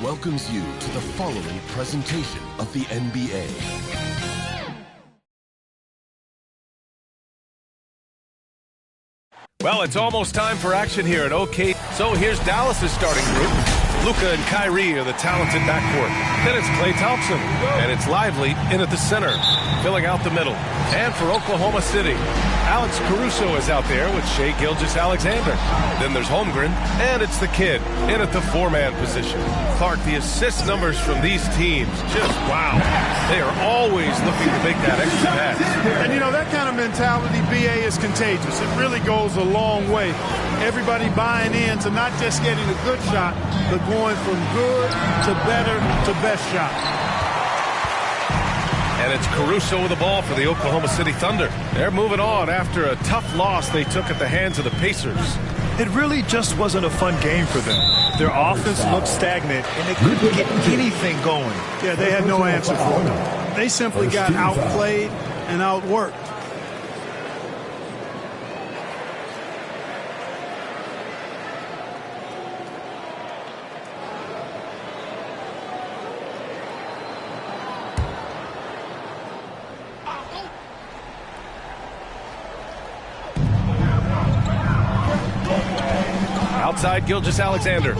welcomes you to the following presentation of the NBA. Well, it's almost time for action here at OK. So here's Dallas's starting group. Luka and Kyrie are the talented backcourt. Then it's Klay Thompson, and it's Lively in at the center, filling out the middle. And for Oklahoma City, Alex Caruso is out there with Shai Gilgeous-Alexander. Then there's Holmgren, and it's the kid in at the four-man position. Clark, the assist numbers from these teams, just wow. They are always looking to make that extra pass. And, you know, that kind of mentality, BA, is contagious. It really goes a long way. Everybody buying in to not just getting a good shot, but going from good to better to best shot. And it's Caruso with the ball for the Oklahoma City Thunder. They're moving on after a tough loss they took at the hands of the Pacers. It really just wasn't a fun game for them. Their offense looked stagnant, and they couldn't get anything going. Yeah, they had no answer for it. They simply got outplayed and outworked. Outside Gilgeous-Alexander.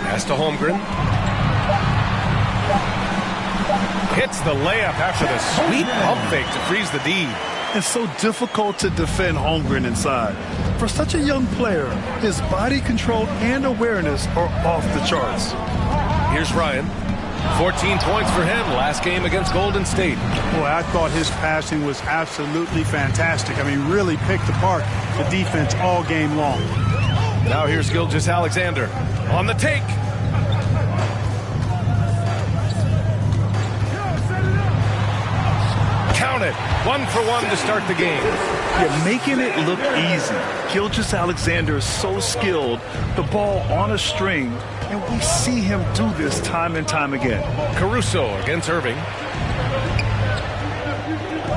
Pass to Holmgren. Hits the layup after the sweet pump fake to freeze the D. It's so difficult to defend Holmgren inside. For such a young player, his body control and awareness are off the charts. Here's Ryan. 14 points for him last game against Golden State. Boy, I thought his passing was absolutely fantastic. I mean, really picked apart the defense all game long. Now here's Gilgeous-Alexander on the take. Count it. 1 for 1 to start the game. You're making it look easy. Gilgeous-Alexander is so skilled. The ball on a string. And we see him do this time and time again. Caruso against Irving.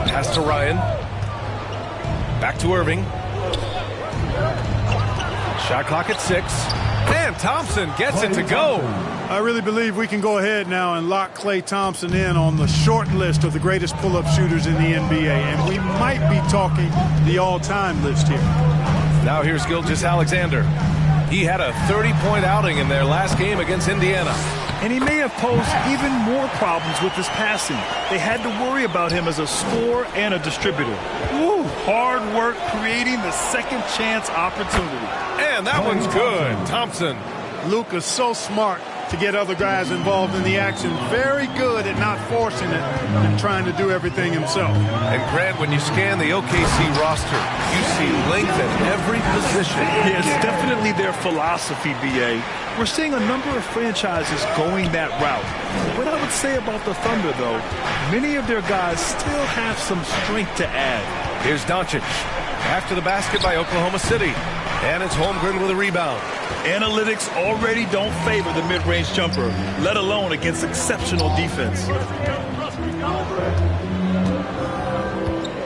Pass to Ryan. Back to Irving. Shot clock at 6. And Thompson gets it to go. I really believe we can go ahead now and lock Klay Thompson in on the short list of the greatest pull-up shooters in the NBA. And we might be talking the all-time list here. Now here's Gilgeous-Alexander. He had a 30-point outing in their last game against Indiana. And he may have posed even more problems with his passing. They had to worry about him as a scorer and a distributor. Woo, hard work creating the second chance opportunity. And that one's good. Thompson. Luka's so smart to get other guys involved in the action. Very good at not forcing it and trying to do everything himself. And Grant, when you scan the OKC roster, you see length at every position. Yeah, it's definitely their philosophy, BA. We're seeing a number of franchises going that route. What I would say about the Thunder, though, many of their guys still have some strength to add. Here's Doncic. After the basket by Oklahoma City. And it's Holmgren with a rebound. Analytics already don't favor the mid-range jumper, let alone against exceptional defense.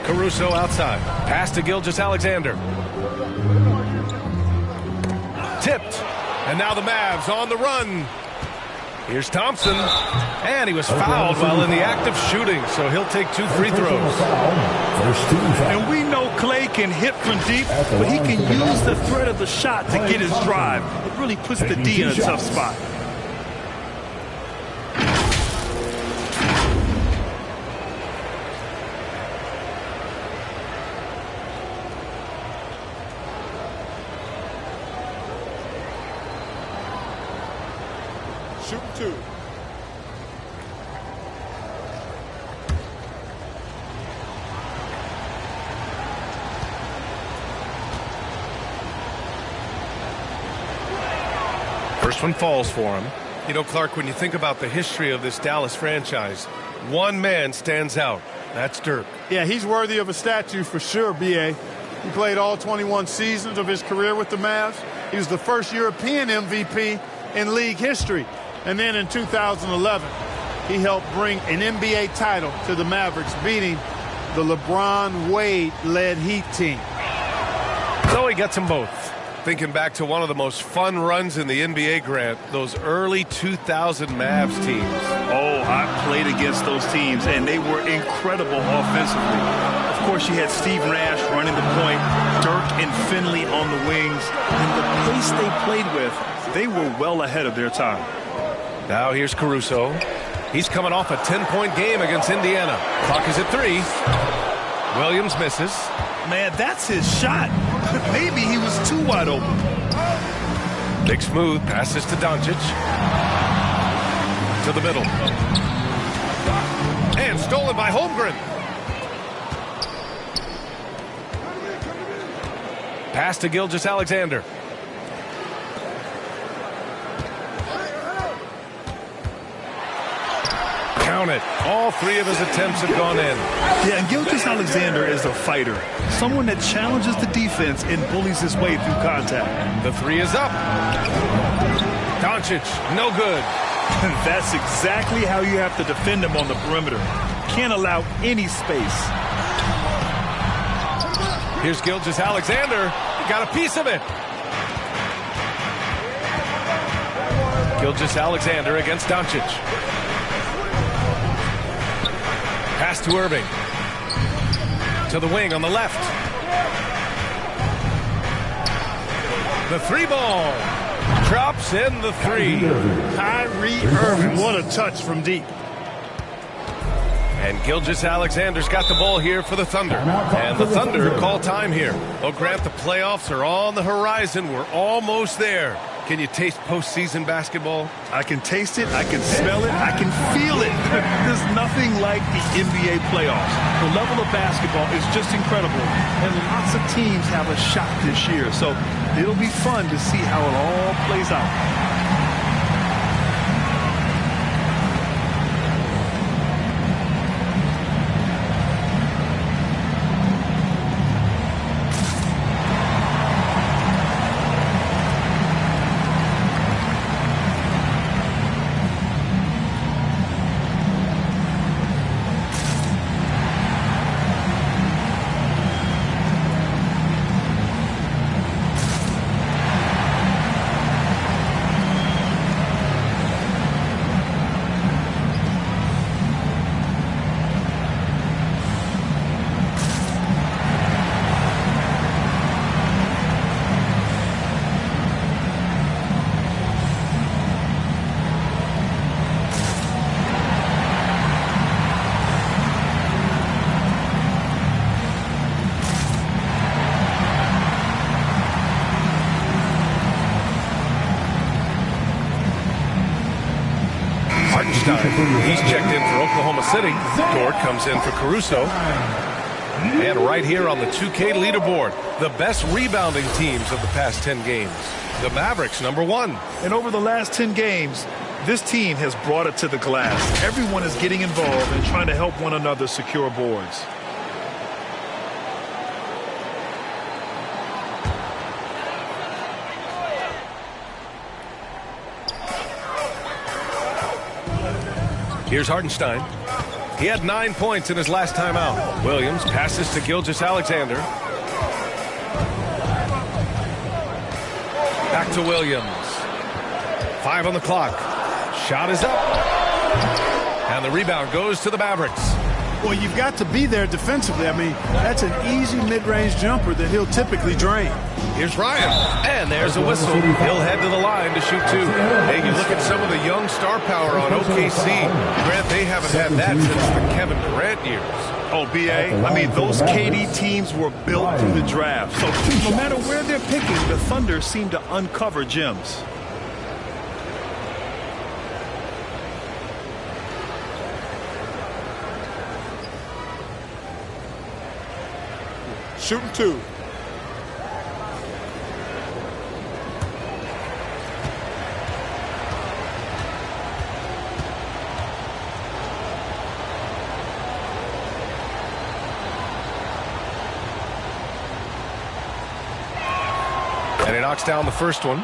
Caruso outside. Pass to Gilgeous-Alexander. Tipped. And now the Mavs on the run. Here's Thompson. And he was fouled while in the act of shooting, so he'll take 2 free throws. And we know Klay can hit from deep, but he can use the threat of the shot to get his drive. It really puts the D in a tough spot. Shoot 2. First one falls for him. You know, Clark, when you think about the history of this Dallas franchise, one man stands out. That's Dirk. Yeah, he's worthy of a statue for sure, B.A. He played all 21 seasons of his career with the Mavs. He was the first European MVP in league history. And then in 2011, he helped bring an NBA title to the Mavericks, beating the LeBron Wade-led Heat team. So he gets them both. Thinking back to one of the most fun runs in the NBA, Grant, those early 2000 Mavs teams. Oh, I played against those teams, and they were incredible offensively. Of course, you had Steve Nash running the point, Dirk and Finley on the wings, and the pace they played with, they were well ahead of their time. Now here's Caruso. He's coming off a 10-point game against Indiana. Clock is at 3. Williams misses. Man, that's his shot. Maybe he was too wide open. Big smooth passes to Doncic. To the middle. And stolen by Holmgren. Pass to Gilgeous-Alexander. Count it. All 3 of his attempts have gone in. Yeah, and Gilgeous-Alexander is a fighter. Someone that challenges the defense and bullies his way through contact. The 3 is up. Doncic, no good. That's exactly how you have to defend him on the perimeter. Can't allow any space. Here's Gilgeous-Alexander. He got a piece of it. Gilgeous-Alexander against Doncic. Pass to Irving. To the wing on the left. The 3 ball. Drops in the 3. Kyrie Irving, what a touch from deep. And Gilgeous-Alexander's got the ball here for the Thunder. And the Thunder call time here. Oh, Grant, the playoffs are on the horizon. We're almost there. Can you taste postseason basketball? I can taste it, I can smell it, I can feel it. There's nothing like the NBA playoffs. The level of basketball is just incredible. And lots of teams have a shot this year. So it'll be fun to see how it all plays out. He's checked in for Oklahoma City. Dort comes in for Caruso. And right here on the 2K leaderboard, the best rebounding teams of the past 10 games. The Mavericks, #1. And over the last 10 games, this team has brought it to the glass. Everyone is getting involved and trying to help one another secure boards. Here's Hartenstein. He had 9 points in his last time out. Williams passes to Gilgeous-Alexander. Back to Williams. 5 on the clock. Shot is up. And the rebound goes to the Mavericks. Well, you've got to be there defensively. I mean, that's an easy mid-range jumper that he'll typically drain. Here's Ryan. And there's a whistle. He'll head to the line to shoot 2. Hey, you look at some of the young star power on OKC. Grant, they haven't had that since the Kevin Durant years. Oh, B.A., I mean, those KD teams were built through the draft. So no matter where they're picking, the Thunder seem to uncover gems. Shooting 2. And he knocks down the first one.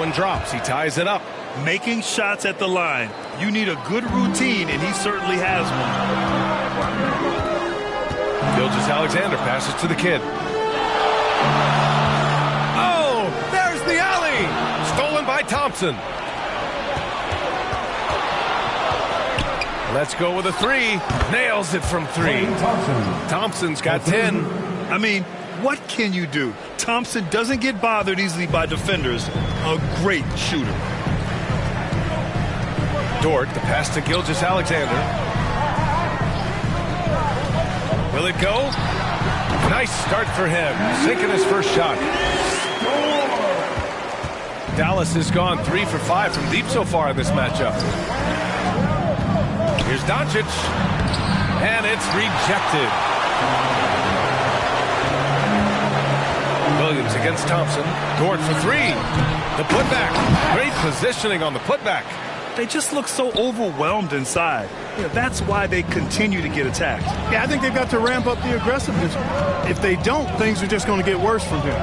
one drops. He ties it up. Making shots at the line. You need a good routine, and he certainly has one. Gilgeous-Alexander passes to the kid. Oh, there's the alley. Stolen by Thompson. Let's go with a three. Nails it from three. Thompson's got 10. I mean, what can you do? Thompson doesn't get bothered easily by defenders. A great shooter. Dort, the pass to Gilgeous-Alexander. Will it go? Nice start for him. Sinking his first shot. Dallas has gone 3 for 5 from deep so far in this matchup. Here's Doncic. And it's rejected. Williams against Thompson. Dort for three. The putback. Great positioning on the putback. They just look so overwhelmed inside. Yeah, that's why they continue to get attacked. Yeah, I think they've got to ramp up the aggressiveness. If they don't, things are just going to get worse from here.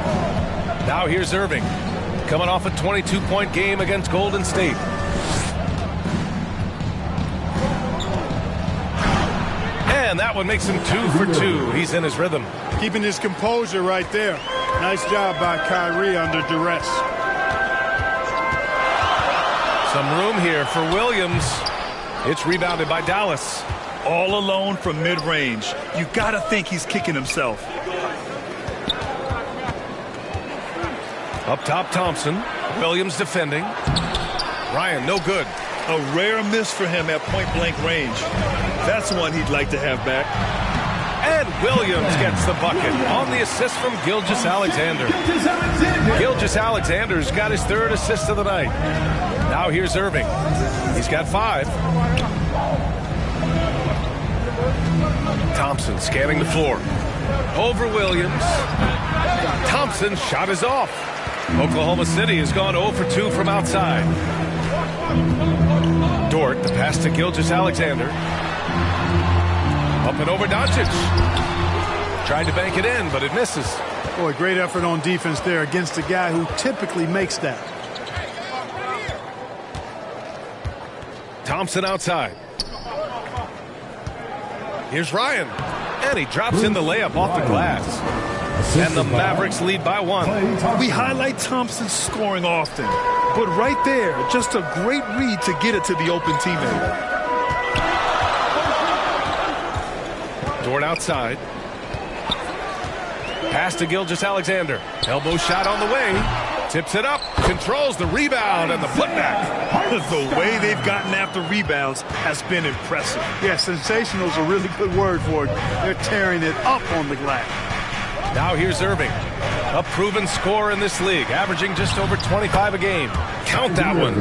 Now here's Irving. Coming off a 22-point game against Golden State. And that one makes him 2 for 2. He's in his rhythm. Keeping his composure right there. Nice job by Kyrie under duress. Some room here for Williams. It's rebounded by Dallas. All alone from mid-range. You got to think he's kicking himself. Up top, Thompson. Williams defending. Ryan, no good. A rare miss for him at point-blank range. That's one he'd like to have back. And Williams gets the bucket on the assist from Gilgeous-Alexander. Gilgeous-Alexander's got his third assist of the night. Now here's Irving. He's got 5. Thompson scanning the floor. Over Williams. Thompson shot is off. Oklahoma City has gone 0 for 2 from outside. Dort, the pass to Gilgeous-Alexander. Up and over Doncic. Tried to bank it in, but it misses. Boy, great effort on defense there against a guy who typically makes that. Thompson outside. Here's Ryan. And he drops in the layup off the glass. And the Mavericks lead by 1. We highlight Thompson's scoring often. But right there, just a great read to get it to the open teammate. Dort outside. Pass to Gilgeous-Alexander. Elbow shot on the way. Tips it up. Controls the rebound and the putback. The way they've gotten after rebounds has been impressive. Yeah, sensational is a really good word for it. They're tearing it up on the glass. Now here's Irving. A proven scorer in this league, averaging just over 25 a game. Count that one.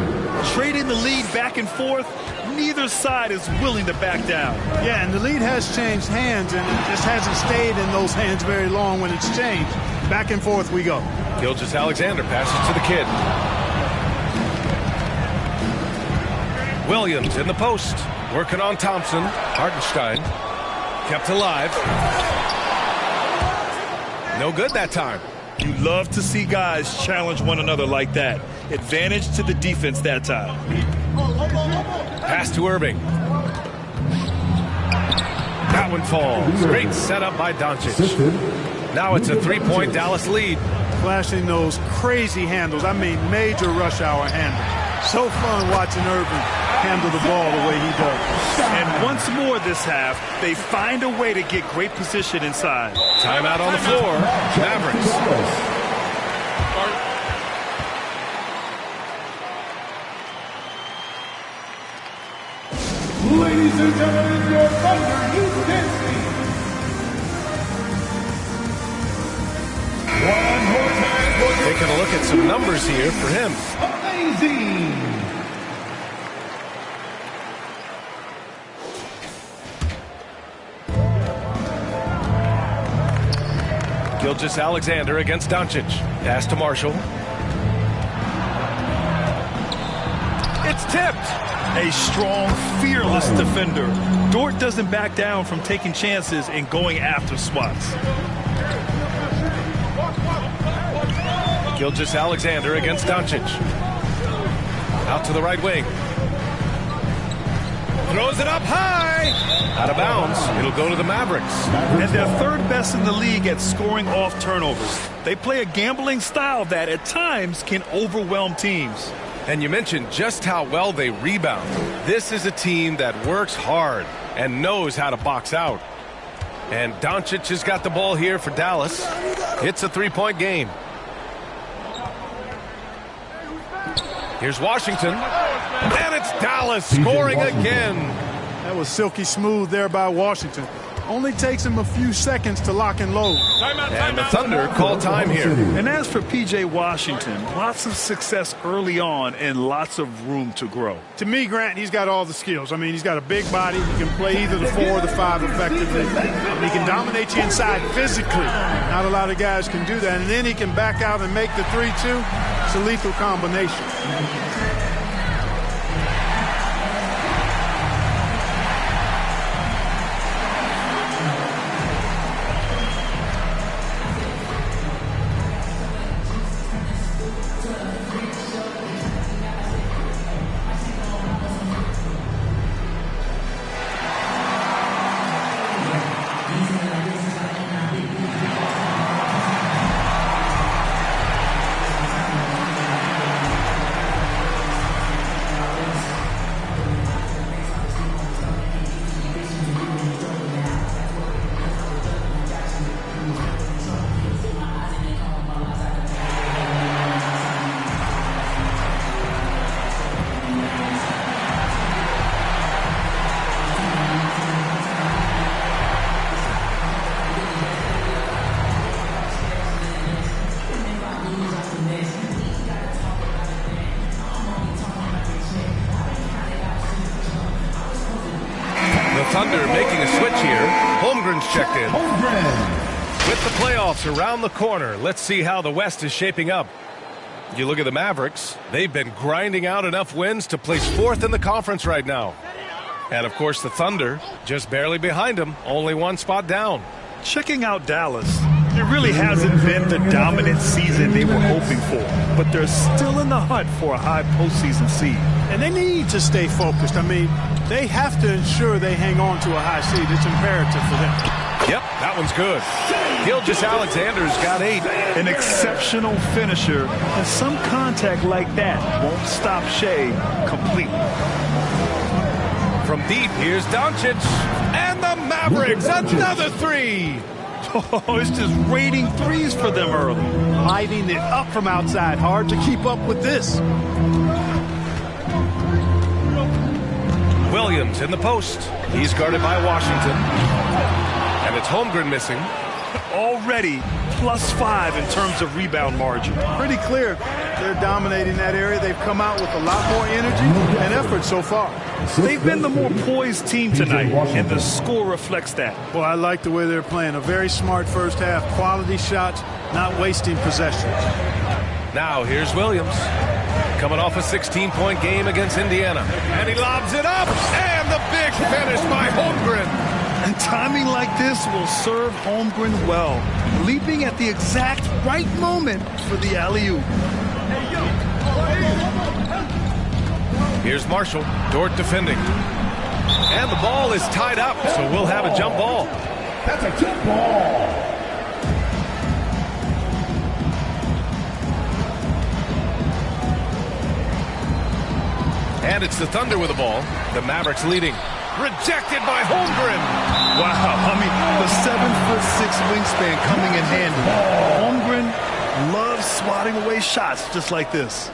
Trading the lead back and forth. Neither side is willing to back down. Yeah, and the lead has changed hands, and it just hasn't stayed in those hands very long when it's changed. Back and forth we go. Gilgeous-Alexander passes to the kid. Williams in the post. Working on Thompson. Hartenstein. Kept alive. No good that time. You love to see guys challenge one another like that. Advantage to the defense that time. Pass to Irving. That one falls. Great setup by Doncic. Now it's a 3-point Dallas lead. Flashing those crazy handles. I mean, major rush hour handles. So fun watching Irving handle the ball the way he does. And once more this half, they find a way to get great position inside. Timeout on the floor. Mavericks. Ladies and gentlemen, your Thunder Youth Dance Team. One more time for Taking a look at some numbers here for him. amazing. Gilgeous-Alexander against Doncic. Pass to Marshall. It's tipped. A strong, fearless defender. Dort doesn't back down from taking chances and going after swats. Gilgeous-Alexander against Doncic. Out to the right wing. Throws it up high. Out of bounds. It'll go to the Mavericks. And they're third best in the league at scoring off turnovers. They play a gambling style that at times can overwhelm teams. And you mentioned just how well they rebound. This is a team that works hard and knows how to box out. And Doncic has got the ball here for Dallas. It's a three-point game. Here's Washington. And it's Dallas scoring again. That was silky smooth there by Washington. Only takes him a few seconds to lock and load. And the Thunder call time here. And as for P.J. Washington, lots of success early on and lots of room to grow. To me, Grant, he's got all the skills. I mean, he's got a big body. He can play either the 4 or the 5 effectively. And he can dominate you inside physically. Not a lot of guys can do that. And then he can back out and make the 3-2. It's a lethal combination. Thunder making a switch here. Holmgren's checked in. With the playoffs around the corner, let's see how the West is shaping up. You look at the Mavericks, they've been grinding out enough wins to place 4th in the conference right now. And of course the Thunder, just barely behind them, only 1 spot down. Checking out Dallas, it really hasn't been the dominant season they were hoping for, but they're still in the hunt for a high postseason seed. And they need to stay focused. I mean, they have to ensure they hang on to a high seed. It's imperative for them. Yep, that one's good. Gilgeous-Alexander's got 8. An exceptional finisher, and some contact like that won't stop Shea completely. From deep, here's Doncic. And the Mavericks, another 3. Oh, it's just raining threes for them early. Lighting it up from outside. Hard to keep up with this. Williams in the post. He's guarded by Washington. And it's Holmgren missing. Already +5 in terms of rebound margin. Pretty clear. They're dominating that area. They've come out with a lot more energy and effort so far. They've been the more poised team tonight, and the score reflects that. Well, I like the way they're playing. A very smart first half. Quality shots, not wasting possessions. Now here's Williams. Coming off a 16-point game against Indiana. And he lobs it up. And the big finish by Holmgren. And timing like this will serve Holmgren well. Leaping at the exact right moment for the alley-oop. Here's Marshall. Dort defending. And the ball is tied up, so we'll have a jump ball. That's a jump ball. And it's the Thunder with the ball. The Mavericks leading. Rejected by Holmgren. Wow, I mean, the 7'6" wingspan coming in handy. Holmgren loves swatting away shots just like this.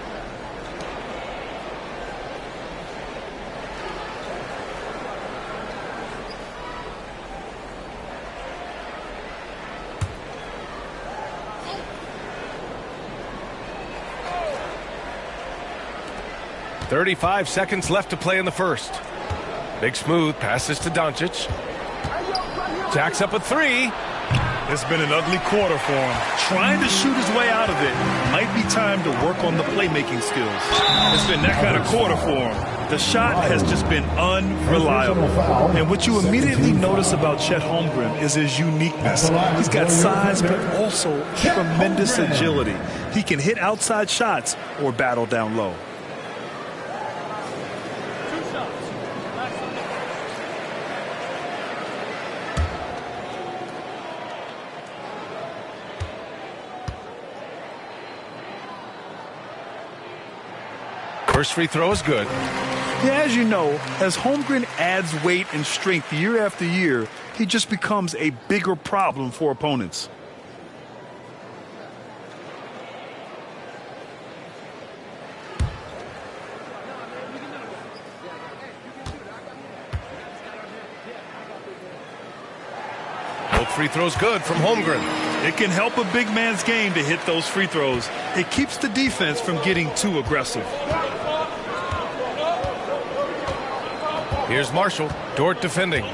.35 seconds left to play in the first. Big smooth passes to Doncic. Jacks up a 3. It's been an ugly quarter for him. Trying to shoot his way out of it. Might be time to work on the playmaking skills. It's been that kind of quarter for him. The shot has just been unreliable. And what you immediately notice about Chet Holmgren is his uniqueness. He's got size, but also tremendous agility. He can hit outside shots or battle down low. First free throw is good. Yeah, as you know, as Holmgren adds weight and strength year after year, he just becomes a bigger problem for opponents. Both free throws good from Holmgren. It can help a big man's game to hit those free throws. It keeps the defense from getting too aggressive. Here's Marshall. Dort defending.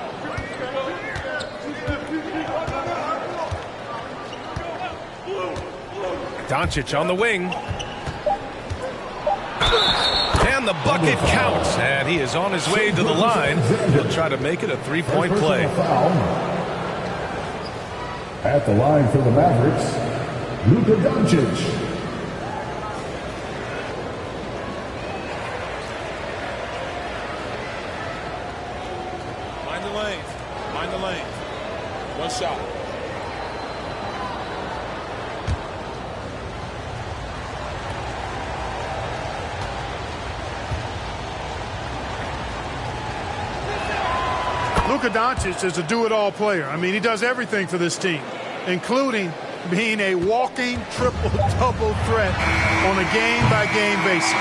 Doncic on the wing. And the bucket counts. And he is on his way to the line. He'll try to make it a three-point play. At the line for the Mavericks, Luka Doncic. Mind the lane. Mind the lane. One shot. Luka Doncic is a do-it-all player. I mean, he does everything for this team, including being a walking triple-double threat on a game-by-game basis.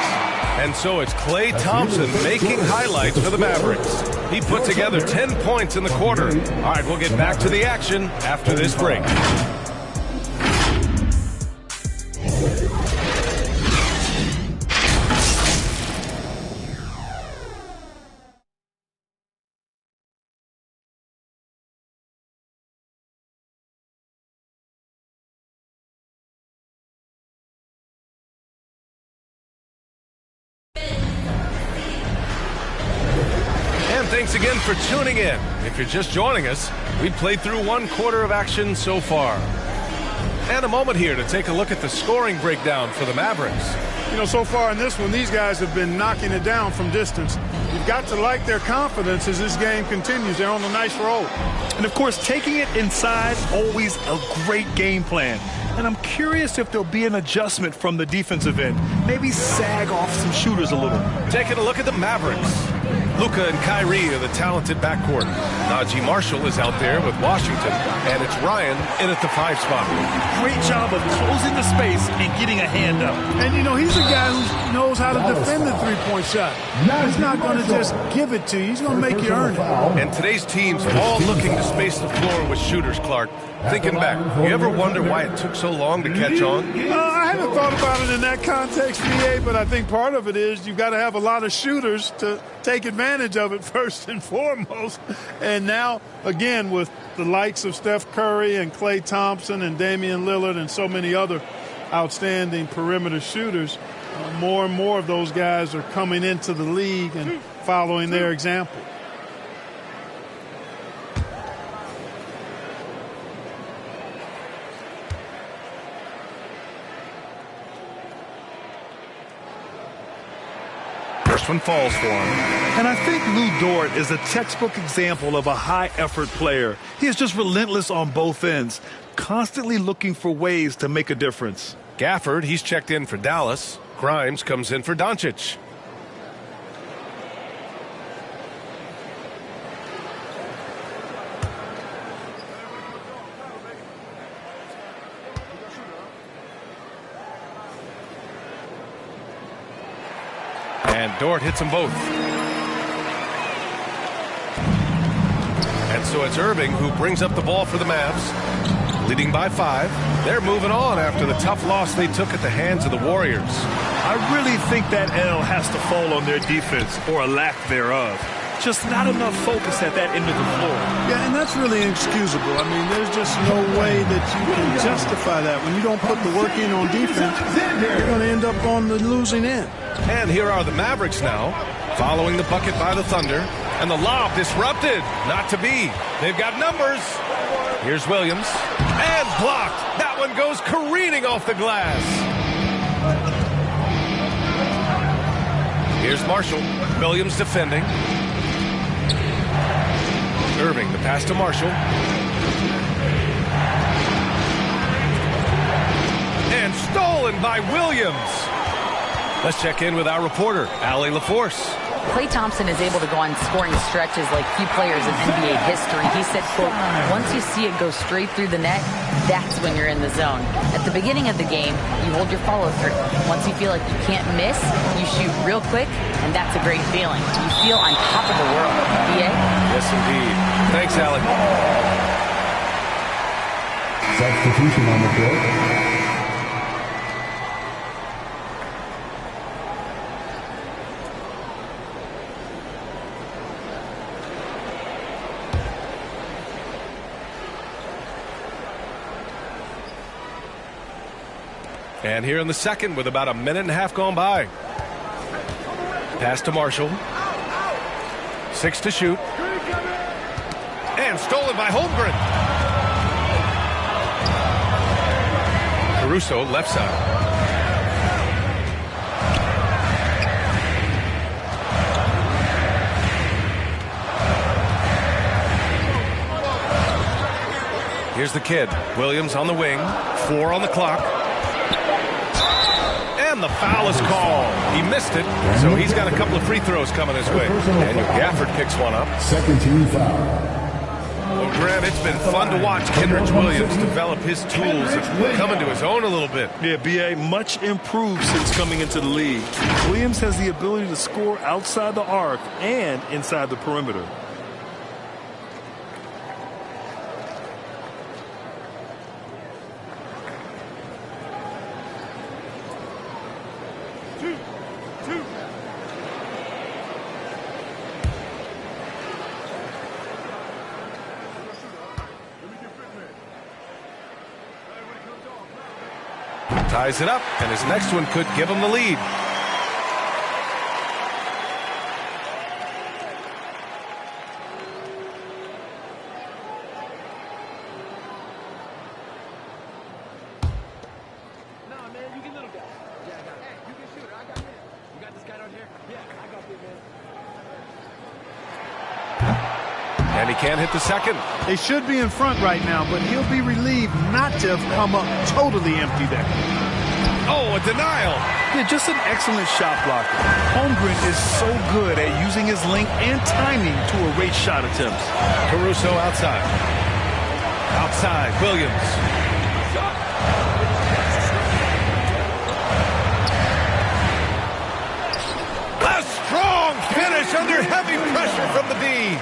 And so it's Klay Thompson making highlights for the Mavericks. He put together 10 points in the quarter. All right, we'll get back to the action after this break. Thanks again for tuning in. If you're just joining us, we've played through one quarter of action so far. And a moment here to take a look at the scoring breakdown for the Mavericks. You know, so far in this one, these guys have been knocking it down from distance. You've got to like their confidence as this game continues. They're on a nice roll. And, of course, taking it inside, always a great game plan. And I'm curious if there'll be an adjustment from the defensive end. Maybe sag off some shooters a little. Taking a look at the Mavericks. Luka and Kyrie are the talented backcourt. Najee Marshall is out there with Washington, and it's Ryan in at the 5 spot. Great job of closing the space and getting a hand up. And, you know, he's a guy who knows how to defend the three-point shot. He's not going to just give it to you. He's going to make you earn it. And today's team's all looking to space the floor with shooters, Clark. Thinking back, you ever wonder why it took so long to catch on? I haven't thought about it in that context, BA, but I think part of it is you've got to have a lot of shooters to take advantage of it first and foremost. And now, again, with the likes of Steph Curry and Klay Thompson and Damian Lillard and so many other outstanding perimeter shooters, more and more of those guys are coming into the league and following their example. First one falls for him. And I think Lu Dort is a textbook example of a high-effort player. He is just relentless on both ends, constantly looking for ways to make a difference. Gafford, he's checked in for Dallas. Grimes comes in for Doncic. And Dort hits them both. And so it's Irving who brings up the ball for the Mavs, leading by 5. They're moving on after the tough loss they took at the hands of the Warriors. I really think that L has to fall on their defense, or a lack thereof. Just not enough focus at that end of the floor. Yeah, and that's really inexcusable. I mean, there's just no way that you can justify that. When you don't put the work in on defense, you're going to end up on the losing end. And here are the Mavericks now, following the bucket by the Thunder. And the lob disrupted. Not to be. They've got numbers. Here's Williams. And blocked. That one goes careening off the glass. Here's Marshall. Williams defending. Irving, the pass to Marshall. And stolen by Williams. Let's check in with our reporter, Allie LaForce. Klay Thompson is able to go on scoring stretches like few players in NBA history. He said, quote, once you see it go straight through the net, that's when you're in the zone. At the beginning of the game, you hold your follow-through. Once you feel like you can't miss, you shoot real quick, and that's a great feeling. You feel on top of the world. B.A.? Yes, indeed. Thanks, Allie. Substitution on the court. And here in the second with about a minute and a half gone by. Pass to Marshall. 6 to shoot. And stolen by Holmgren. Caruso left side. Here's the kid. Williams on the wing. 4 on the clock. And the foul is called. He missed it, so he's got a couple of free throws coming his way. Daniel Gafford picks one up. Second team foul. Well, Grant, it's been fun to watch Kenrich Williams develop his tools and come into his own a little bit. Yeah, B.A., much improved since coming into the league. Williams has the ability to score outside the arc and inside the perimeter. Ties it up, and his next one could give him the lead. And he can't hit the second. They should be in front right now, but he'll be relieved not to have come up totally empty there. Oh, a denial. Yeah, just an excellent shot blocker. Holmgren is so good at using his length and timing to erase shot attempts. Caruso outside. Outside, Williams. A strong finish under heavy pressure from the D.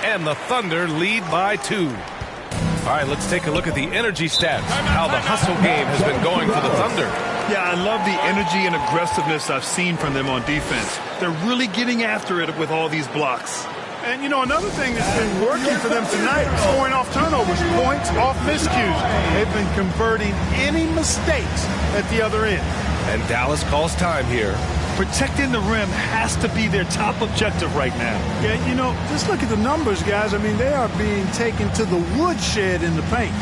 And the Thunder lead by 2. All right, let's take a look at the energy stats, how the hustle game has been going for the Thunder. Yeah, I love the energy and aggressiveness I've seen from them on defense. They're really getting after it with all these blocks. And, you know, another thing that's been working for them tonight, scoring off turnovers, points off miscues. They've been converting any mistakes at the other end. And Dallas calls time here. Protecting the rim has to be their top objective right now. Yeah, you know, just look at the numbers, guys. I mean, they are being taken to the woodshed in the paint.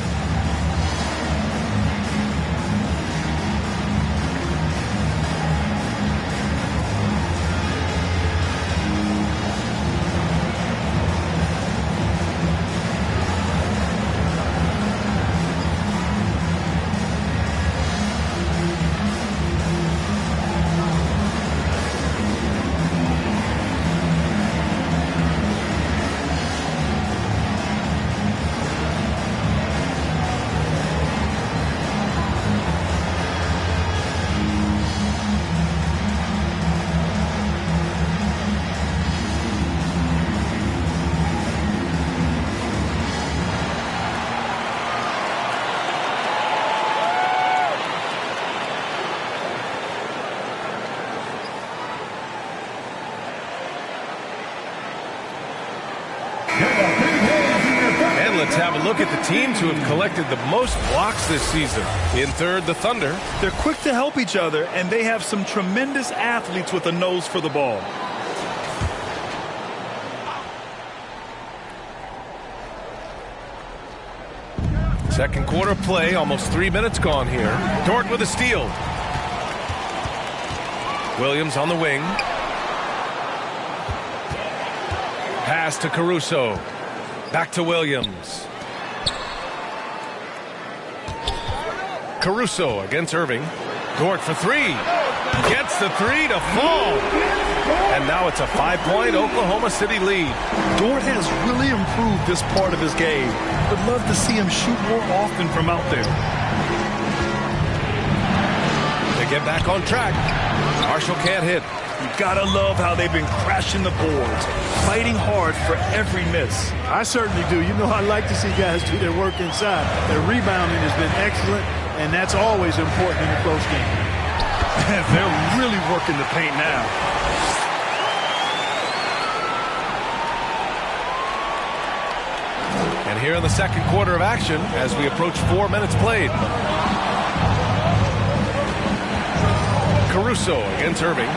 And let's have a look at the teams who have collected the most blocks this season. In third, the Thunder. They're quick to help each other, and they have some tremendous athletes with a nose for the ball. Second quarter play, almost 3 minutes gone here. Dort with a steal. Williams on the wing. Pass to Caruso. Back to Williams. Caruso against Irving. Dort for 3. Gets the three to fall. And now it's a 5-point Oklahoma City lead. Dort has really improved this part of his game. Would love to see him shoot more often from out there. They get back on track. Marshall can't hit. You gotta love how they've been crashing the boards, fighting hard for every miss. I certainly do. You know, I like to see guys do their work inside. Their rebounding has been excellent, and that's always important in a close game. They're really working the paint now. And here in the second quarter of action, as we approach 4 minutes played. Caruso against Irving.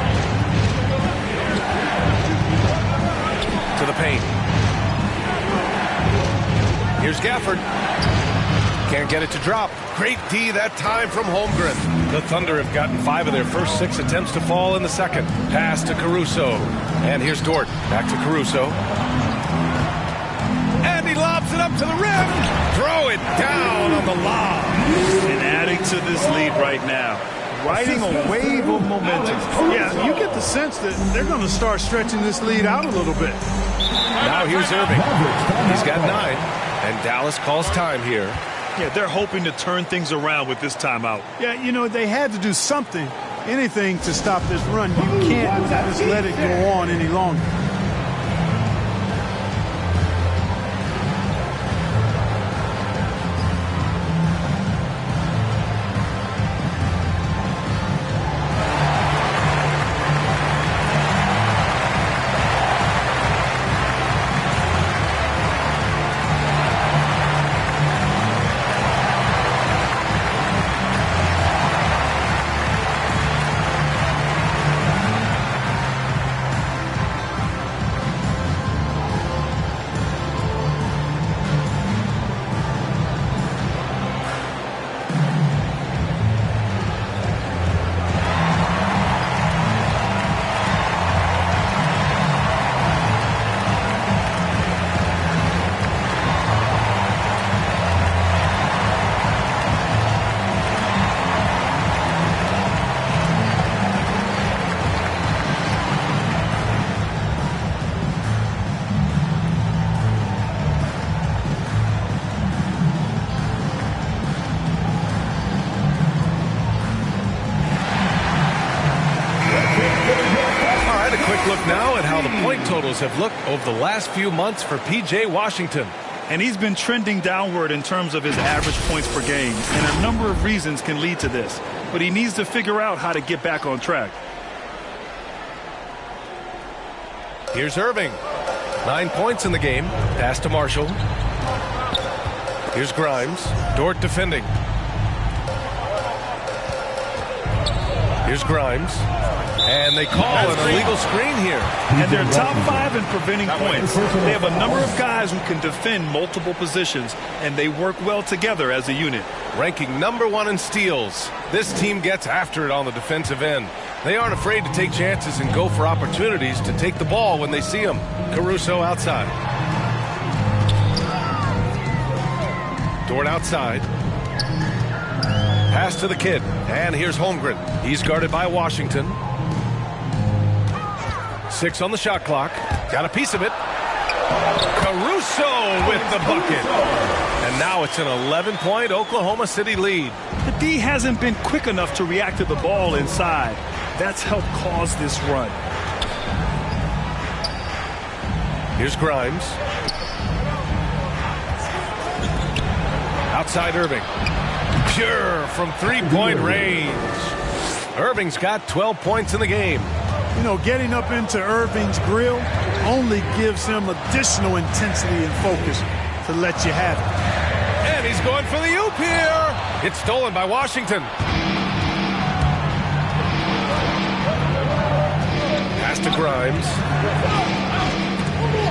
To the paint. Here's Gafford. Can't get it to drop. Great D that time from Holmgren. The Thunder have gotten 5 of their first 6 attempts to fall in the second. Pass to Caruso. And here's Dort. Back to Caruso. And he lobs it up to the rim. Throw it down on the lob. And adding to this lead right now. Riding a wave of momentum. Yeah, you get the sense that they're going to start stretching this lead out a little bit. Now here's Irving. He's got 9. And Dallas calls time here. Yeah, they're hoping to turn things around with this timeout. Yeah, you know, they had to do something, anything to stop this run. You can't just let it go on any longer. Look now at how the point totals have looked over the last few months for P.J. Washington. And he's been trending downward in terms of his average points per game. And a number of reasons can lead to this. But he needs to figure out how to get back on track. Here's Irving. 9 points in the game. Pass to Marshall. Here's Grimes. Dort defending. Here's Grimes. And they call an illegal screen here. And they're top 5 in preventing points. They have a number of guys who can defend multiple positions, and they work well together as a unit. Ranking number 1 in steals. This team gets after it on the defensive end. They aren't afraid to take chances and go for opportunities to take the ball when they see them. Caruso outside. Dort outside. Pass to the kid. And here's Holmgren. He's guarded by Washington. 6 on the shot clock. Got a piece of it. Caruso with the bucket. And now it's an 11-point Oklahoma City lead. The D hasn't been quick enough to react to the ball inside. That's helped cause this run. Here's Grimes. Outside Irving. Pure from three-point range. Irving's got 12 points in the game. You know, getting up into Irving's grill only gives him additional intensity and focus to let you have it. And he's going for the oop here. It's stolen by Washington. Pass to Grimes.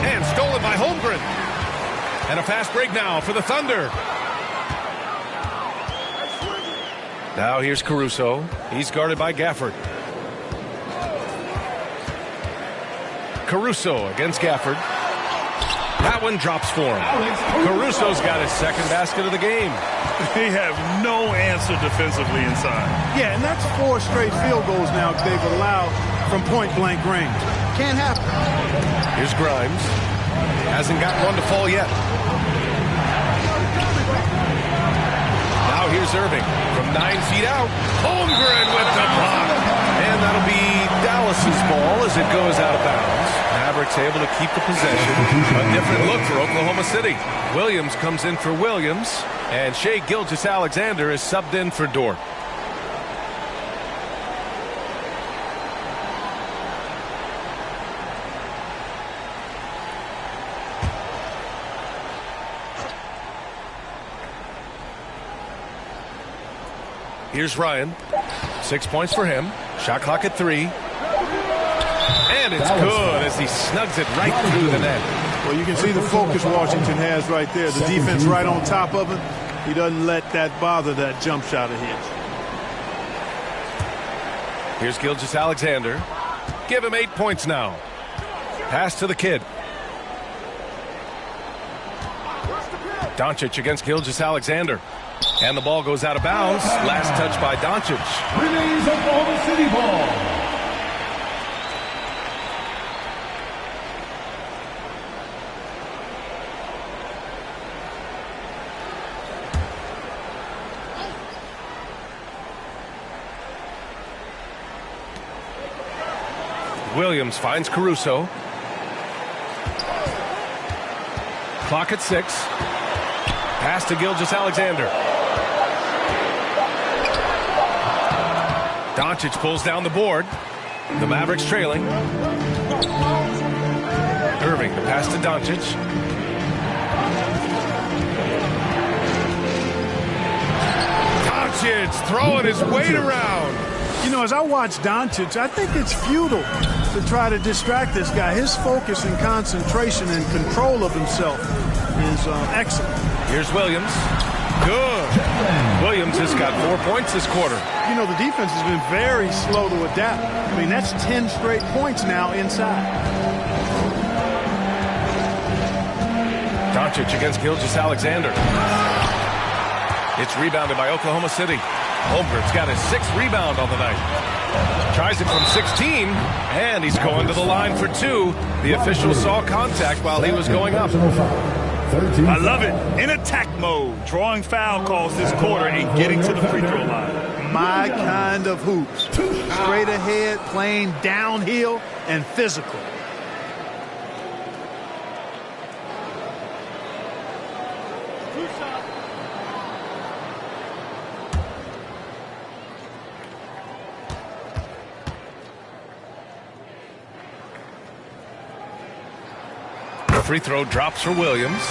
And stolen by Holmgren. And a fast break now for the Thunder. Now here's Caruso. He's guarded by Gafford. Caruso against Gafford. That one drops for him. Caruso's got his second basket of the game. They have no answer defensively inside. Yeah, and that's 4 straight field goals now they've allowed from point-blank range. Can't happen. Here's Grimes. Hasn't got one to fall yet. Now here's Irving from 9 feet out. Holmgren with the block. And that'll be Dallas's ball as it goes out of bounds. Mavericks able to keep the possession. A different look for Oklahoma City. Williams comes in for Williams. And Shai Gilgeous-Alexander is subbed in for Dort. Here's Ryan. 6 points for him. Shot clock at 3. And it's good as he snugs it right through the net. Well, you can see the focus Washington has right there. The defense right on top of him. He doesn't let that bother that jump shot of his. Here's Gilgeous-Alexander. Give him 8 points now. Pass to the kid. Doncic against Gilgeous-Alexander. And the ball goes out of bounds. Last touch by Doncic. Remains Oklahoma City ball. Williams finds Caruso. Clock at 6. Pass to Gilgeous-Alexander. Doncic pulls down the board. The Mavericks trailing. Irving, the pass to Doncic. Doncic throwing his weight around. You know, as I watch Doncic, I think it's futile to try to distract this guy. His focus and concentration and control of himself is excellent. Here's Williams. Good. Williams has got 4 points this quarter. You know, the defense has been very slow to adapt. I mean, that's 10 straight points now inside. Doncic against Gilgeous-Alexander. It's rebounded by Oklahoma City. Holmgren's got his 6th rebound on the night. Tries it from 16, and he's going to the line for 2. The official saw contact while he was going up. I love it. In attack mode, drawing foul calls this quarter and getting to the free throw line. My kind of hoops. Straight ahead, playing downhill, and physical. The free throw drops for Williams.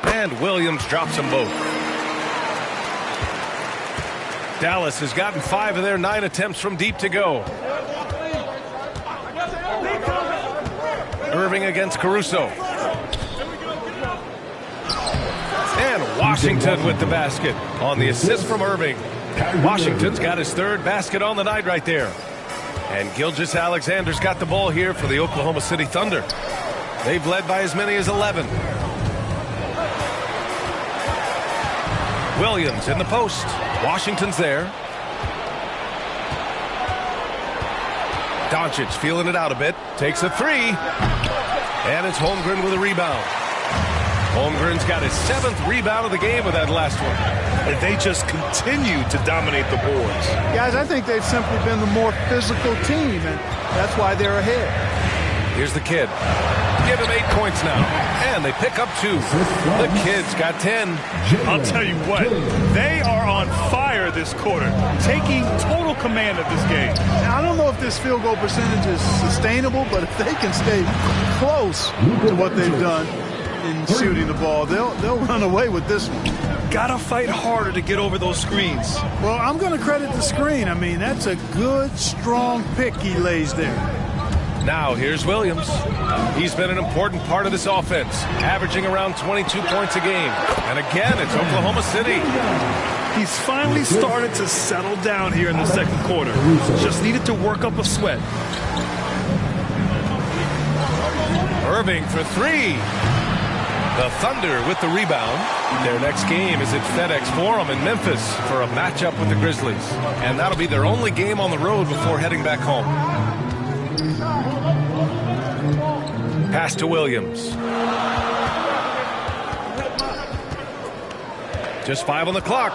And Williams drops them both. Dallas has gotten 5 of their 9 attempts from deep to go. Irving against Caruso. And Washington with the basket on the assist from Irving. Washington's got his 3rd basket on the night right there. And Gilgeous-Alexander's got the ball here for the Oklahoma City Thunder. They've led by as many as 11. Williams in the post. Washington's there. Doncic feeling it out a bit. Takes a 3. And it's Holmgren with a rebound. Holmgren's got his 7th rebound of the game with that last one. And they just continue to dominate the boards. Guys, I think they've simply been the more physical team, and that's why they're ahead. Here's the kid. Give him 8 points now. And they pick up 2. The kid's got 10. I'll tell you what, they are on fire this quarter, taking total command of this game. Now, I don't know if this field goal percentage is sustainable, but if they can stay close to what they've done in shooting the ball, they'll run away with this one. got to fight harder to get over those screens. Well, I'm going to credit the screen. I mean, that's a good, strong pick he lays there. Now here's Williams. He's been an important part of this offense, averaging around 22 points a game. And again, it's Oklahoma City. He's finally started to settle down here in the second quarter. Just needed to work up a sweat. Irving for three. The Thunder with the rebound. Their next game is at FedEx Forum in Memphis for a matchup with the Grizzlies. And that'll be their only game on the road before heading back home. Pass to Williams. Just 5 on the clock.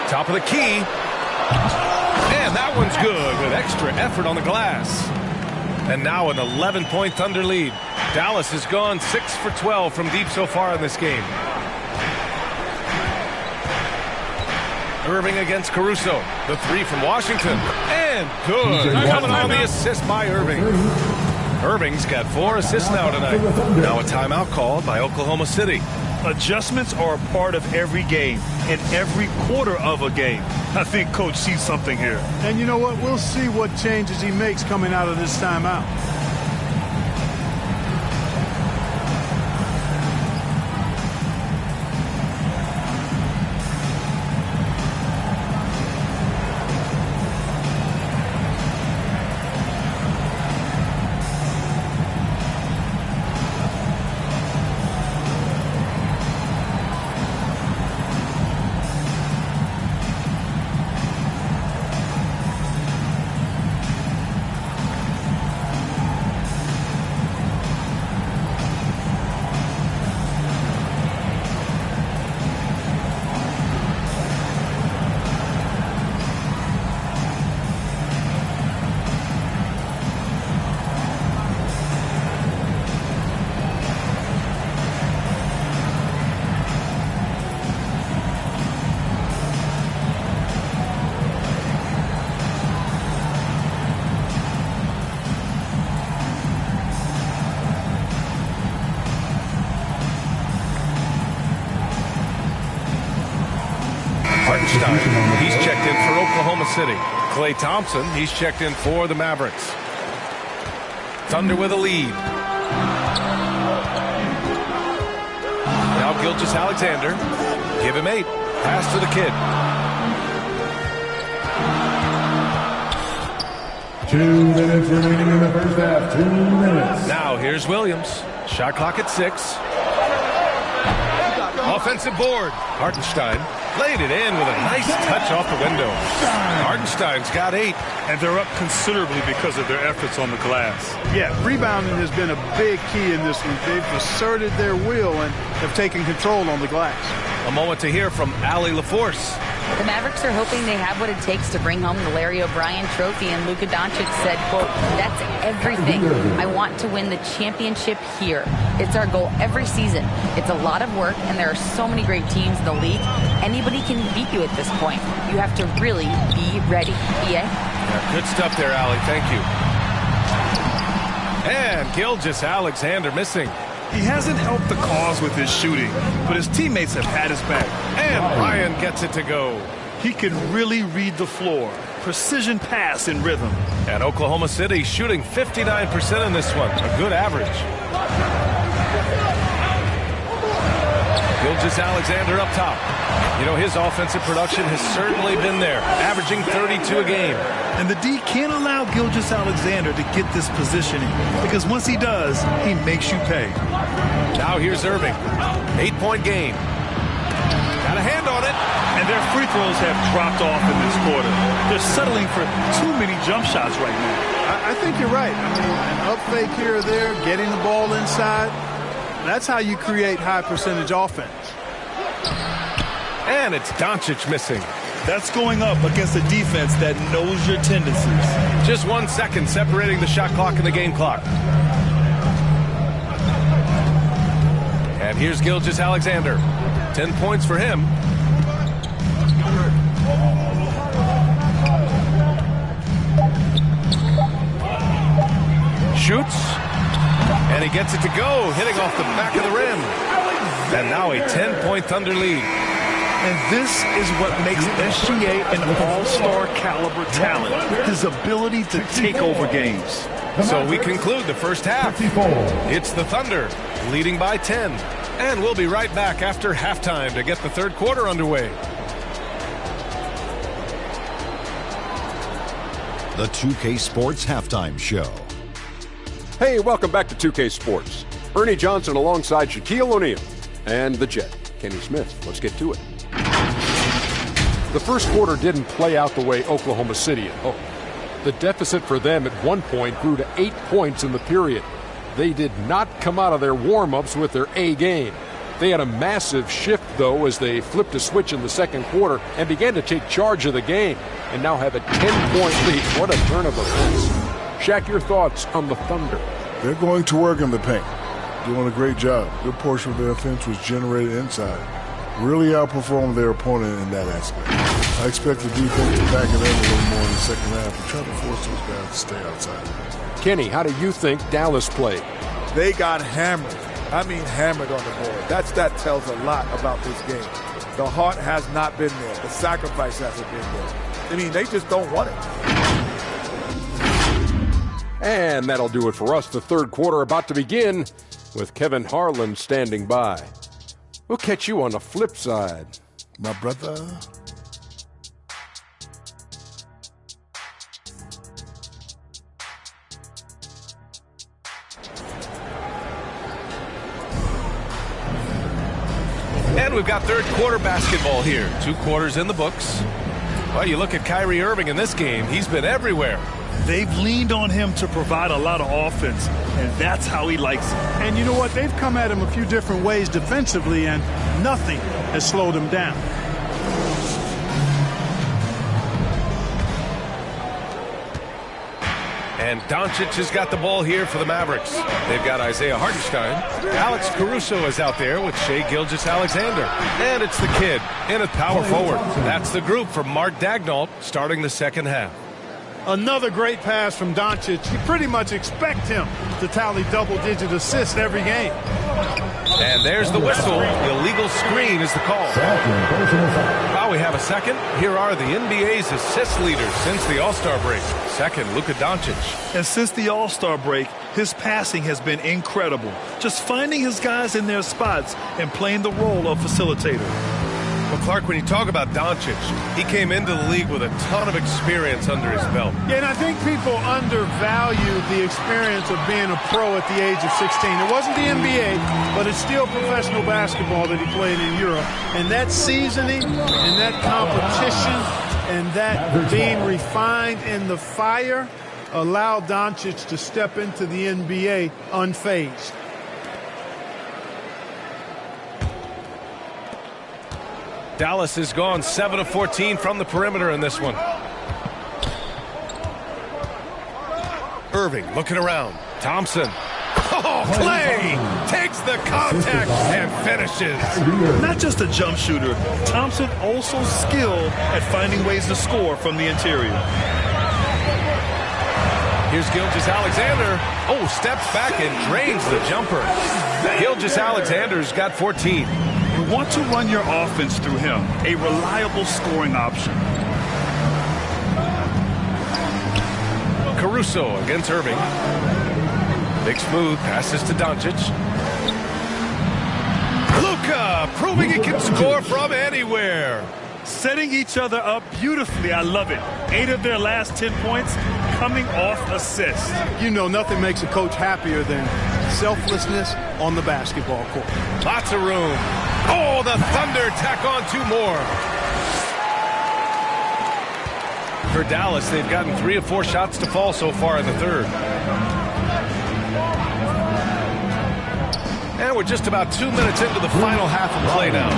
Top of the key. And that one's good with extra effort on the glass. And now an 11-point Thunder lead. Dallas has gone 6 for 12 from deep so far in this game. Irving against Caruso. The three from Washington. And good. Coming on the assist by Irving. Irving's got 4 assists now tonight. Now a timeout called by Oklahoma City. Adjustments are a part of every game and every quarter of a game. I think Coach sees something here. And you know what? We'll see what changes he makes coming out of this timeout. He's checked in for Oklahoma City. Klay Thompson, he's checked in for the Mavericks. Thunder with a lead. Now Gilgeous-Alexander. Give him 8. Pass to the kid. 2 minutes remaining in the first half. 2 minutes. Now here's Williams. Shot clock at 6. Offensive board. Hartenstein laid it in with a nice touch off the window. Hartenstein's got 8. And they're up considerably because of their efforts on the glass. Yeah, rebounding has been a big key in this one. They've asserted their will and have taken control on the glass. A moment to hear from Allie LaForce. The Mavericks are hoping they have what it takes to bring home the Larry O'Brien trophy, and Luka Doncic said, quote, "That's everything. I want to win the championship here. It's our goal every season. It's a lot of work, and there are so many great teams in the league. Anybody can beat you at this point. You have to really be ready." BA? Yeah, good stuff there, Allie. Thank you. And Gilgeous-Alexander missing. He hasn't helped the cause with his shooting, but his teammates have had his back. And Ryan gets it to go. He can really read the floor. Precision pass in rhythm. And Oklahoma City shooting 59% in this one. A good average. Gilgeous-Alexander up top. You know, his offensive production has certainly been there, averaging 32 a game. And the D can't allow Gilgeous-Alexander to get this positioning, because once he does, he makes you pay. Now here's Irving. 8-point game. Got a hand on it. And their free throws have dropped off in this quarter. They're settling for too many jump shots right now. I think you're right. I mean, an up fake here or there, getting the ball inside, that's how you create high percentage offense. And it's Doncic missing. That's going up against a defense that knows your tendencies. Just 1 second separating the shot clock and the game clock. And here's Gilgeous-Alexander. 10 points for him. Shoots. And he gets it to go, hitting off the back of the rim. And now a 10-point Thunder lead. And this is what makes SGA an all-star caliber talent, his ability to take over games. So we conclude the first half. It's the Thunder leading by 10. And we'll be right back after halftime to get the third quarter underway. The 2K Sports Halftime Show. Hey, welcome back to 2K Sports. Ernie Johnson alongside Shaquille O'Neal and the Jet, Kenny Smith. Let's get to it. The first quarter didn't play out the way Oklahoma City had hoped. The deficit for them at one point grew to 8 points in the period. They did not come out of their warm-ups with their A game. They had a massive shift, though, as they flipped a switch in the second quarter and began to take charge of the game and now have a 10-point lead. What a turn of events. Shaq, your thoughts on the Thunder? They're going to work in the paint. Doing a great job. Good portion of their offense was generated inside. Really outperformed their opponent in that aspect. I expect the defense to back it up a little more in the second half and try to force those guys to stay outside. Kenny, how do you think Dallas played? They got hammered. I mean hammered on the board. That tells a lot about this game. The heart has not been there. The sacrifice hasn't been there. I mean, they just don't want it. And that'll do it for us. The third quarter about to begin with Kevin Harlan standing by. We'll catch you on the flip side, my brother. And we've got third quarter basketball here. 2 quarters in the books. Well, you look at Kyrie Irving in this game. He's been everywhere. They've leaned on him to provide a lot of offense, and that's how he likes it. And you know what? They've come at him a few different ways defensively, and nothing has slowed him down. And Doncic has got the ball here for the Mavericks. They've got Isaiah Hartenstein. Alex Caruso is out there with Shai Gilgeous-Alexander. And it's the kid in at power forward. That's the group from Mark Daigneault starting the second half. Another great pass from Doncic. You pretty much expect him to tally double-digit assists every game. And there's the whistle. Illegal screen is the call. While we have a second, here are the NBA's assist leaders since the All-Star break. Second, Luka Doncic. And since the All-Star break, his passing has been incredible. Just finding his guys in their spots and playing the role of facilitator. Well, Clark, when you talk about Doncic, he came into the league with a ton of experience under his belt. Yeah, and I think people undervalue the experience of being a pro at the age of 16. It wasn't the NBA, but it's still professional basketball that he played in Europe. And that seasoning and that competition and that being refined in the fire allowed Doncic to step into the NBA unfazed. Dallas has gone 7 of 14 from the perimeter in this one. Irving looking around. Thompson. Oh, Clay takes the contact and finishes. Not just a jump shooter, Thompson also skilled at finding ways to score from the interior. Here's Gilgeous-Alexander. Oh, steps back and drains the jumper. Gilgeous-Alexander's got 14. You want to run your offense through him, a reliable scoring option. Caruso against Irving. Big smooth passes to Doncic. Luka proving he can score from anywhere. Setting each other up beautifully. I love it. 8 of their last 10 points coming off assists. You know, nothing makes a coach happier than selflessness on the basketball court. Lots of room. Oh, the Thunder tack on 2 more. For Dallas, they've gotten 3 of 4 shots to fall so far in the third. And we're just about 2 minutes into the final half of play now.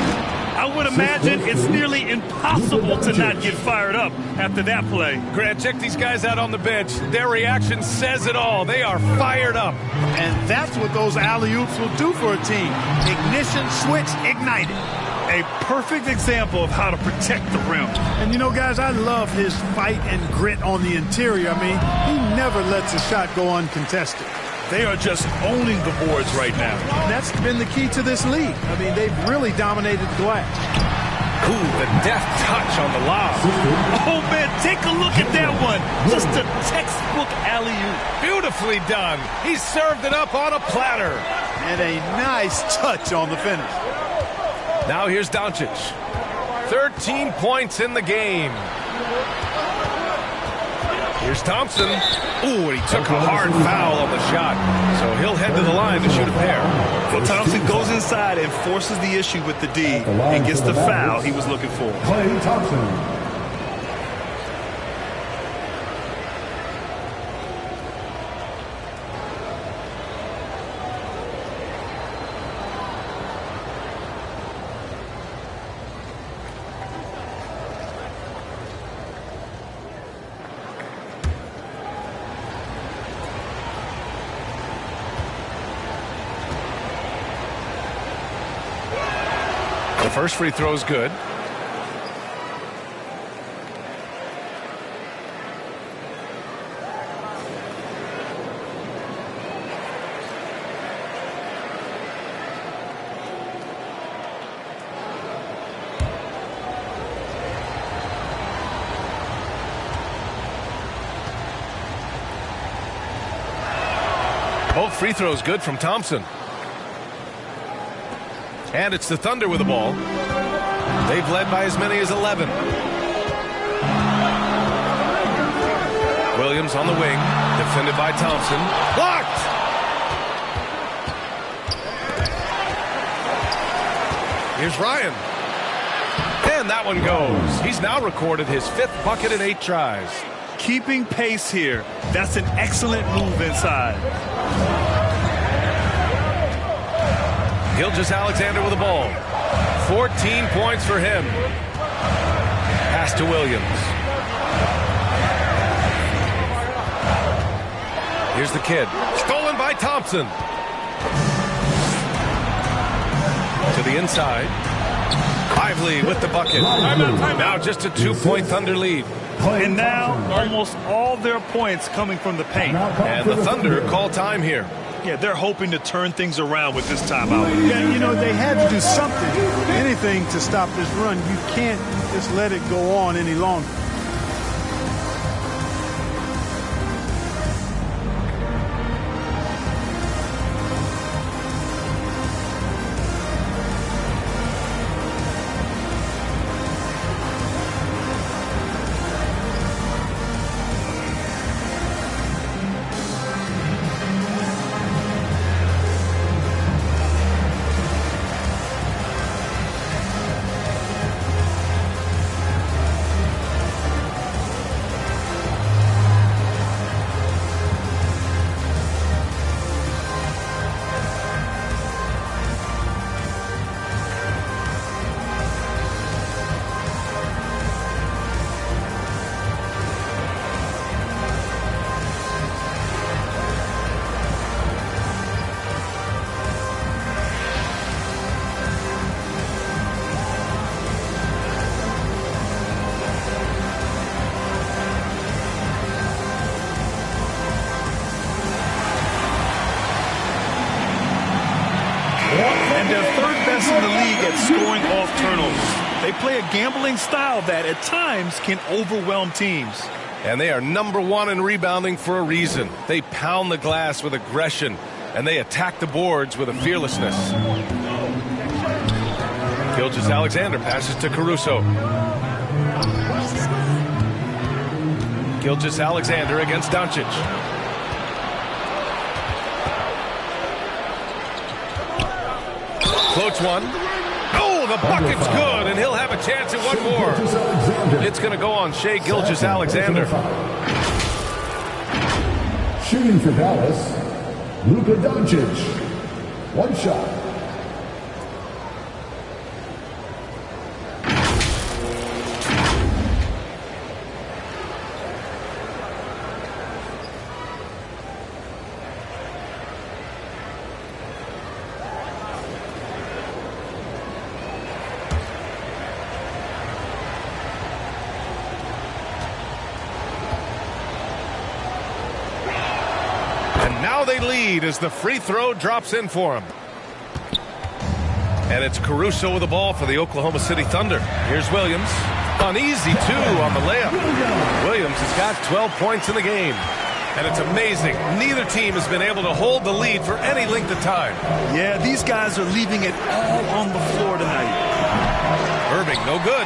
I would imagine it's nearly impossible to not get fired up after that play. Grant, check these guys out on the bench. Their reaction says it all. They are fired up. And that's what those alley-oops will do for a team. Ignition switch ignited. A perfect example of how to protect the rim. And you know, guys, I love his fight and grit on the interior. I mean, he never lets a shot go uncontested. They are just owning the boards right now. That's been the key to this league. I mean, they've really dominated the glass. Ooh, the deft touch on the lob. Oh, man, take a look at that one. Just a textbook alley-oop. Beautifully done. He served it up on a platter. And a nice touch on the finish. Now here's Doncic. 13 points in the game. Here's Thompson. Ooh, and he took a hard foul on the shot. So he'll head to the line to shoot a pair. Well, Thompson goes inside and forces the issue with the D and gets the foul he was looking for. Klay Thompson. The first free throw is good. Both free throws good from Thompson. And it's the Thunder with the ball. They've led by as many as 11. Williams on the wing, defended by Thompson. Blocked! Here's Ryan. And that one goes. He's now recorded his 5th bucket in 8 tries. Keeping pace here. That's an excellent move inside. Gilgeous-Alexander with the ball. 14 points for him. Pass to Williams. Here's the kid. Stolen by Thompson. To the inside. Lively with the bucket. Now just a 2-point Thunder lead. And now almost all their points coming from the paint. And the Thunder call time here. Yeah, they're hoping to turn things around with this timeout. Yeah, you know, they had to do something, anything to stop this run. You can't just let it go on any longer. And they're third best in the league at scoring off turnovers. They play a gambling style that at times can overwhelm teams. And they are number 1 in rebounding for a reason. They pound the glass with aggression, and they attack the boards with a fearlessness. Gilgeous-Alexander passes to Caruso. Gilgeous-Alexander against Doncic. Floats one. Oh, the bucket's good, and he'll have a chance at one more. It's going to go on Shai Gilgeous-Alexander. Shooting for Dallas, Luka Doncic. One shot. And now they lead as the free throw drops in for him. And it's Caruso with the ball for the Oklahoma City Thunder. Here's Williams. An easy two on the layup. Williams has got 12 points in the game. And it's amazing. Neither team has been able to hold the lead for any length of time. Yeah, these guys are leaving it all on the floor tonight. Irving, no good.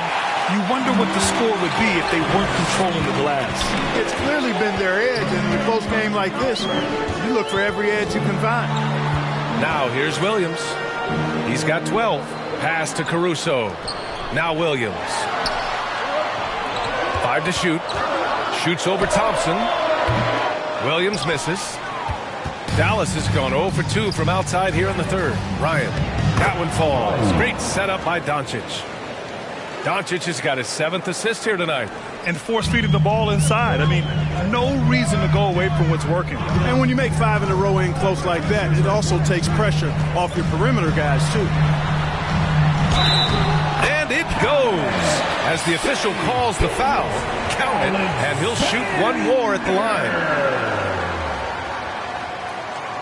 You wonder what the score would be if they weren't controlling the glass. It's clearly been their edge, and in a close game like this, you look for every edge you can find. Now here's Williams. He's got 12. Pass to Caruso. Now Williams. 5 to shoot. Shoots over Thompson. Williams misses. Dallas has gone 0 for 2 from outside here in the third. Ryan. That one falls. Great setup by Doncic. Doncic has got his 7th assist here tonight. And force-feeding the ball inside. I mean, no reason to go away from what's working. And when you make 5 in a row in close like that, it also takes pressure off your perimeter guys, too. And it goes as the official calls the foul. Count it, and he'll shoot one more at the line.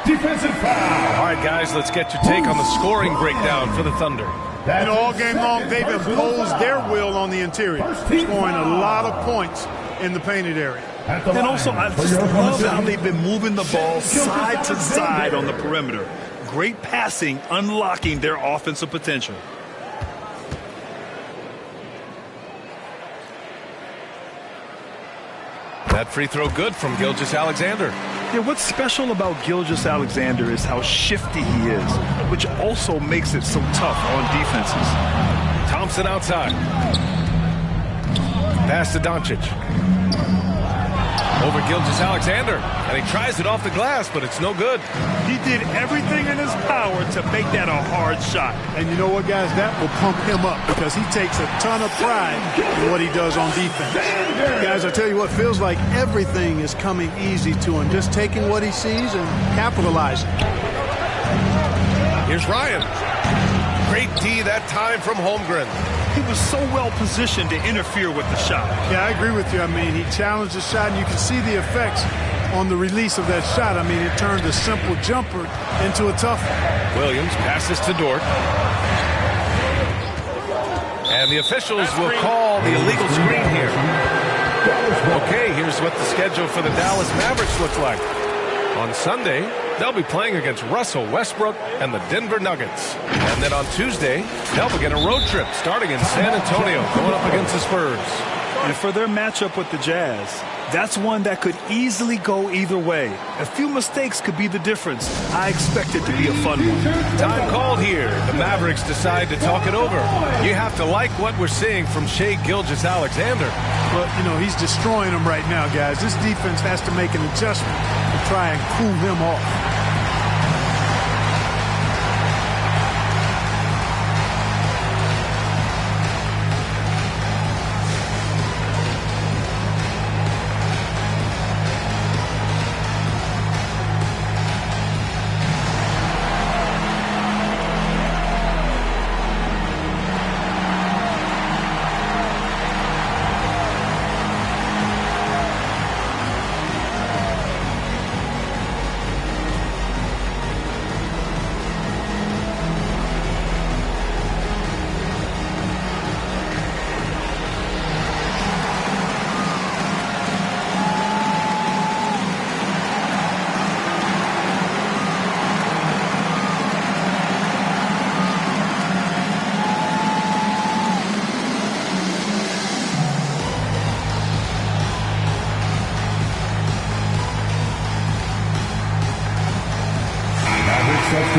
Defensive foul. All right, guys, let's get your take on the scoring breakdown for the Thunder. And all game long, they've imposed their will on the interior, scoring a lot of points in the painted area. And also, I just love how they've been moving the ball side to side on the perimeter. Great passing, unlocking their offensive potential. That free throw good from Gilgeous-Alexander. Yeah, what's special about Gilgeous-Alexander is how shifty he is, which also makes it so tough on defenses. Thompson outside. Pass to Doncic. Over Gilgeous-Alexander. And he tries it off the glass, but it's no good. He did everything in his power to make that a hard shot. And you know what, guys? That will pump him up because he takes a ton of pride in what he does on defense. Guys, I tell you what, feels like everything is coming easy to him. Just taking what he sees and capitalizing. Here's Ryan. Great D that time from Holmgren. He was so well positioned to interfere with the shot. Yeah, I agree with you. I mean, he challenged the shot, and you can see the effects on the release of that shot. I mean, it turned a simple jumper into a tough one. Williams passes to Dort. And the officials will call the illegal screen here. Okay, here's what the schedule for the Dallas Mavericks looks like. On Sunday, they'll be playing against Russell Westbrook and the Denver Nuggets. And then on Tuesday, they'll begin a road trip starting in San Antonio, going up against the Spurs. And for their matchup with the Jazz, that's one that could easily go either way. A few mistakes could be the difference. I expect it to be a fun one. Time called here. The Mavericks decide to talk it over. You have to like what we're seeing from Shai Gilgeous-Alexander. Well, you know, he's destroying them right now, guys. This defense has to make an adjustment to try and cool him off.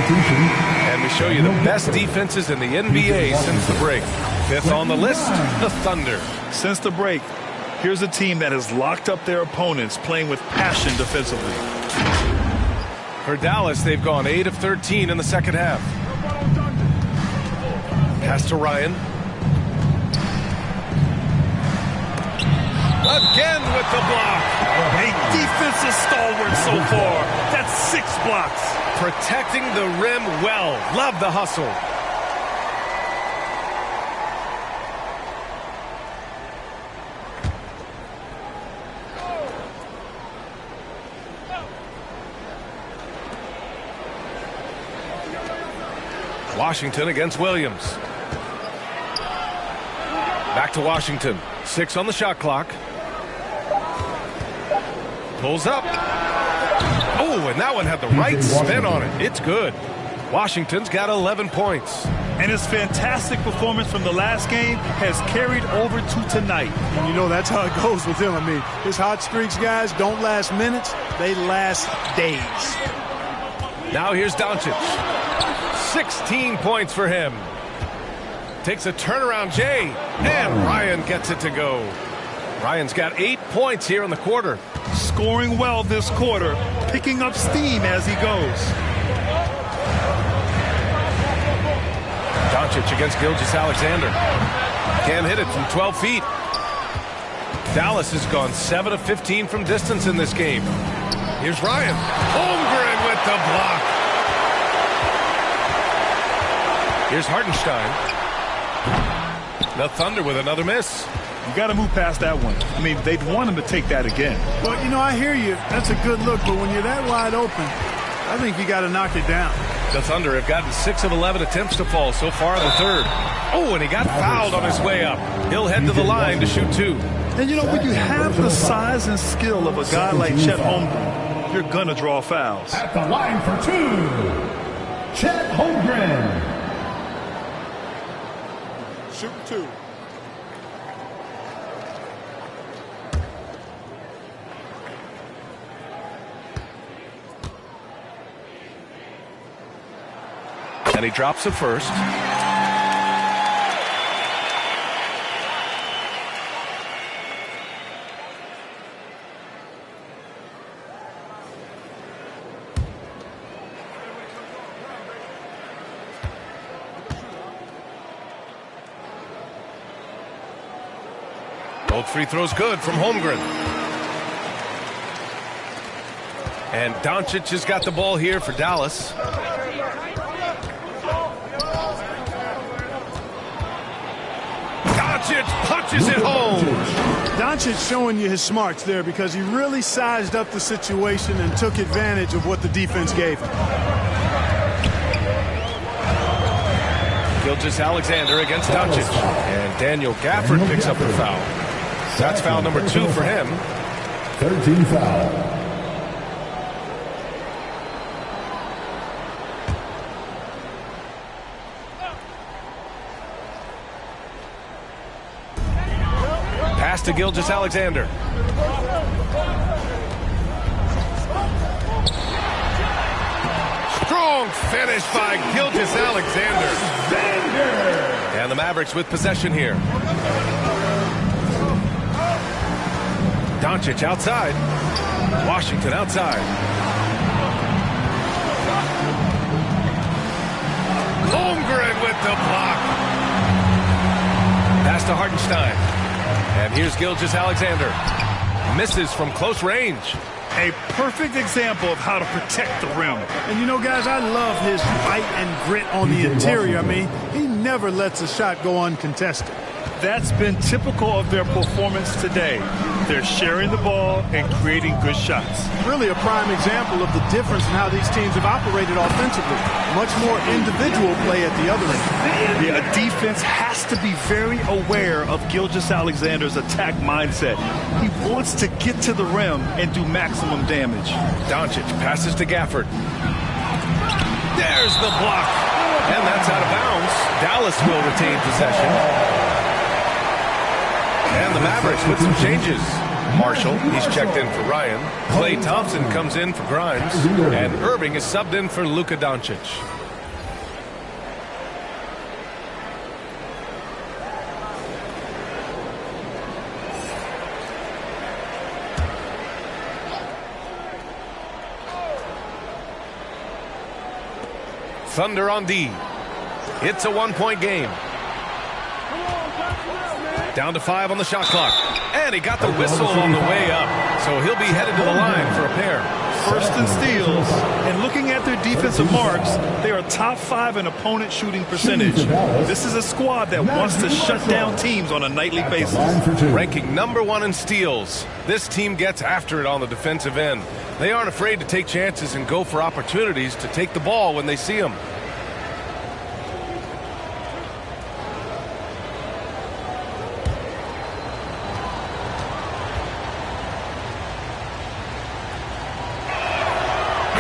And we show you the best defenses in the NBA since the break. Fifth on the list, the Thunder. Since the break, here's a team that has locked up their opponents, playing with passion defensively. For Dallas, they've gone 8 of 13 in the second half. Pass to Ryan. Again with the block. A defensive stalwart so far. That's 6 blocks. Protecting the rim well. Love the hustle. Washington against Williams. Back to Washington. 6 on the shot clock. Pulls up. Oh, and that one had the right spin on it. It's good. Washington's got 11 points. And his fantastic performance from the last game has carried over to tonight. And you know, that's how it goes with him. I mean, his hot streaks, guys, don't last minutes. They last days. Now here's Doncic. 16 points for him. Takes a turnaround Jay, and Ryan gets it to go. Ryan's got 8 points here in the quarter. Scoring well this quarter, picking up steam as he goes. Doncic against Gilgeous-Alexander. Can't hit it from 12 feet. Dallas has gone 7 of 15 from distance in this game. Here's Ryan. Holmgren with the block. Here's Hartenstein. The Thunder with another miss. You got to move past that one. I mean, they'd want him to take that again. Well, you know, I hear you. That's a good look, but when you're that wide open, I think you got to knock it down. The Thunder have gotten 6 of 11 attempts to fall so far in the third. Oh, and he got fouled on his way up. He'll head to the line to shoot 2. And, you know, when you have the size and skill of a guy like Chet Holmgren, you're going to draw fouls. At the line for 2, Chet Holmgren. Shoot 2. And he drops it first. Both free throws good from Holmgren. And Doncic has got the ball here for Dallas. Doncic punches it home. Doncic showing you his smarts there because he really sized up the situation and took advantage of what the defense gave him. Gilgeous-Alexander against Doncic. And Daniel Gafford picks up the foul. That's foul number 2 for him. 13 foul. Pass to Gilgeous-Alexander. Strong finish by Gilgeous-Alexander. And the Mavericks with possession here. Doncic outside. Washington outside. Holmgren with the block. Pass to Hartenstein. And here's Gilgeous-Alexander. Misses from close range. A perfect example of how to protect the rim. And you know, guys, I love his fight and grit on the interior. I mean, he never lets a shot go uncontested. That's been typical of their performance today. They're sharing the ball and creating good shots. Really a prime example of the difference in how these teams have operated offensively. Much more individual play at the other end. Yeah, a defense has to be very aware of Gilgeous-Alexander's attack mindset. He wants to get to the rim and do maximum damage. Doncic passes to Gafford. There's the block. And that's out of bounds. Dallas will retain possession. And the Mavericks with some changes. Marshall, he's checked in for Ryan. Klay Thompson comes in for Grimes. And Irving is subbed in for Luka Doncic. Thunder on D. It's a one-point game. Down to 5 on the shot clock. And he got the whistle on the way up. So he'll be headed to the line for a pair. First in steals. And looking at their defensive marks, they are top 5 in opponent shooting percentage. This is a squad that wants to shut down teams on a nightly basis. Ranking number 1 in steals. This team gets after it on the defensive end. They aren't afraid to take chances and go for opportunities to take the ball when they see them.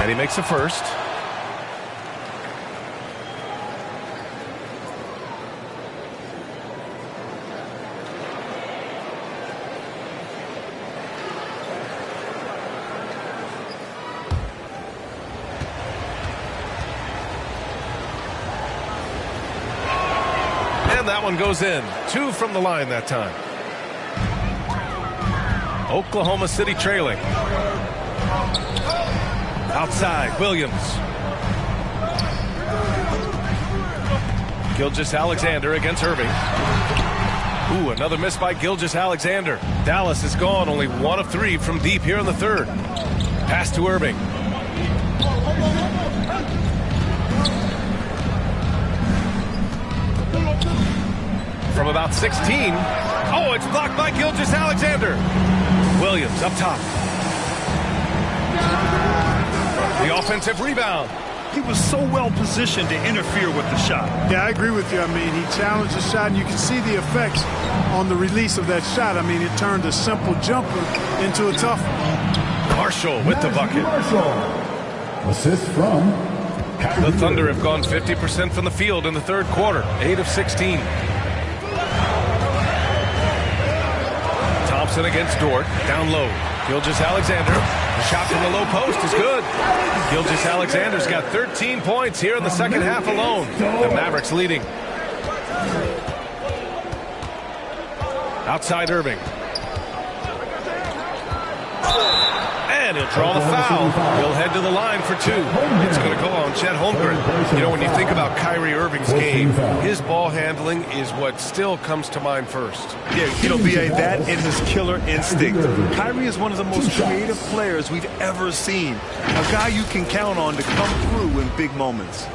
And he makes the first. That one goes in. 2 from the line that time. Oklahoma City trailing. Outside, Williams. Gilgeous-Alexander against Irving. Ooh, another miss by Gilgeous-Alexander. Dallas is gone, only 1 of 3 from deep here in the third. Pass to Irving. From about 16. Oh, it's blocked by Gilgeous-Alexander. Williams up top. The offensive rebound. He was so well positioned to interfere with the shot. Yeah, I agree with you. I mean, he challenged the shot, and you can see the effects on the release of that shot. I mean, it turned a simple jumper into a tough one. Marshall with the bucket. Marshall. Assist from Kyrie. The Thunder have gone 50% from the field in the third quarter. 8 of 16. Thompson against Dort. Down low. Gilgeous-Alexander. The shot from the low post is good. Gilgeous-Alexander's got 13 points here in the second half alone. The Mavericks leading. Outside Irving. And he'll draw the foul. He'll head to the line for 2. It's going to go on Chet Holmgren. You know, when you think about Kyrie Irving's game, his ball handling is what still comes to mind first. Yeah, you know, B.A., that is his killer instinct. Kyrie is one of the most creative players we've ever seen. A guy you can count on to come through in big moments.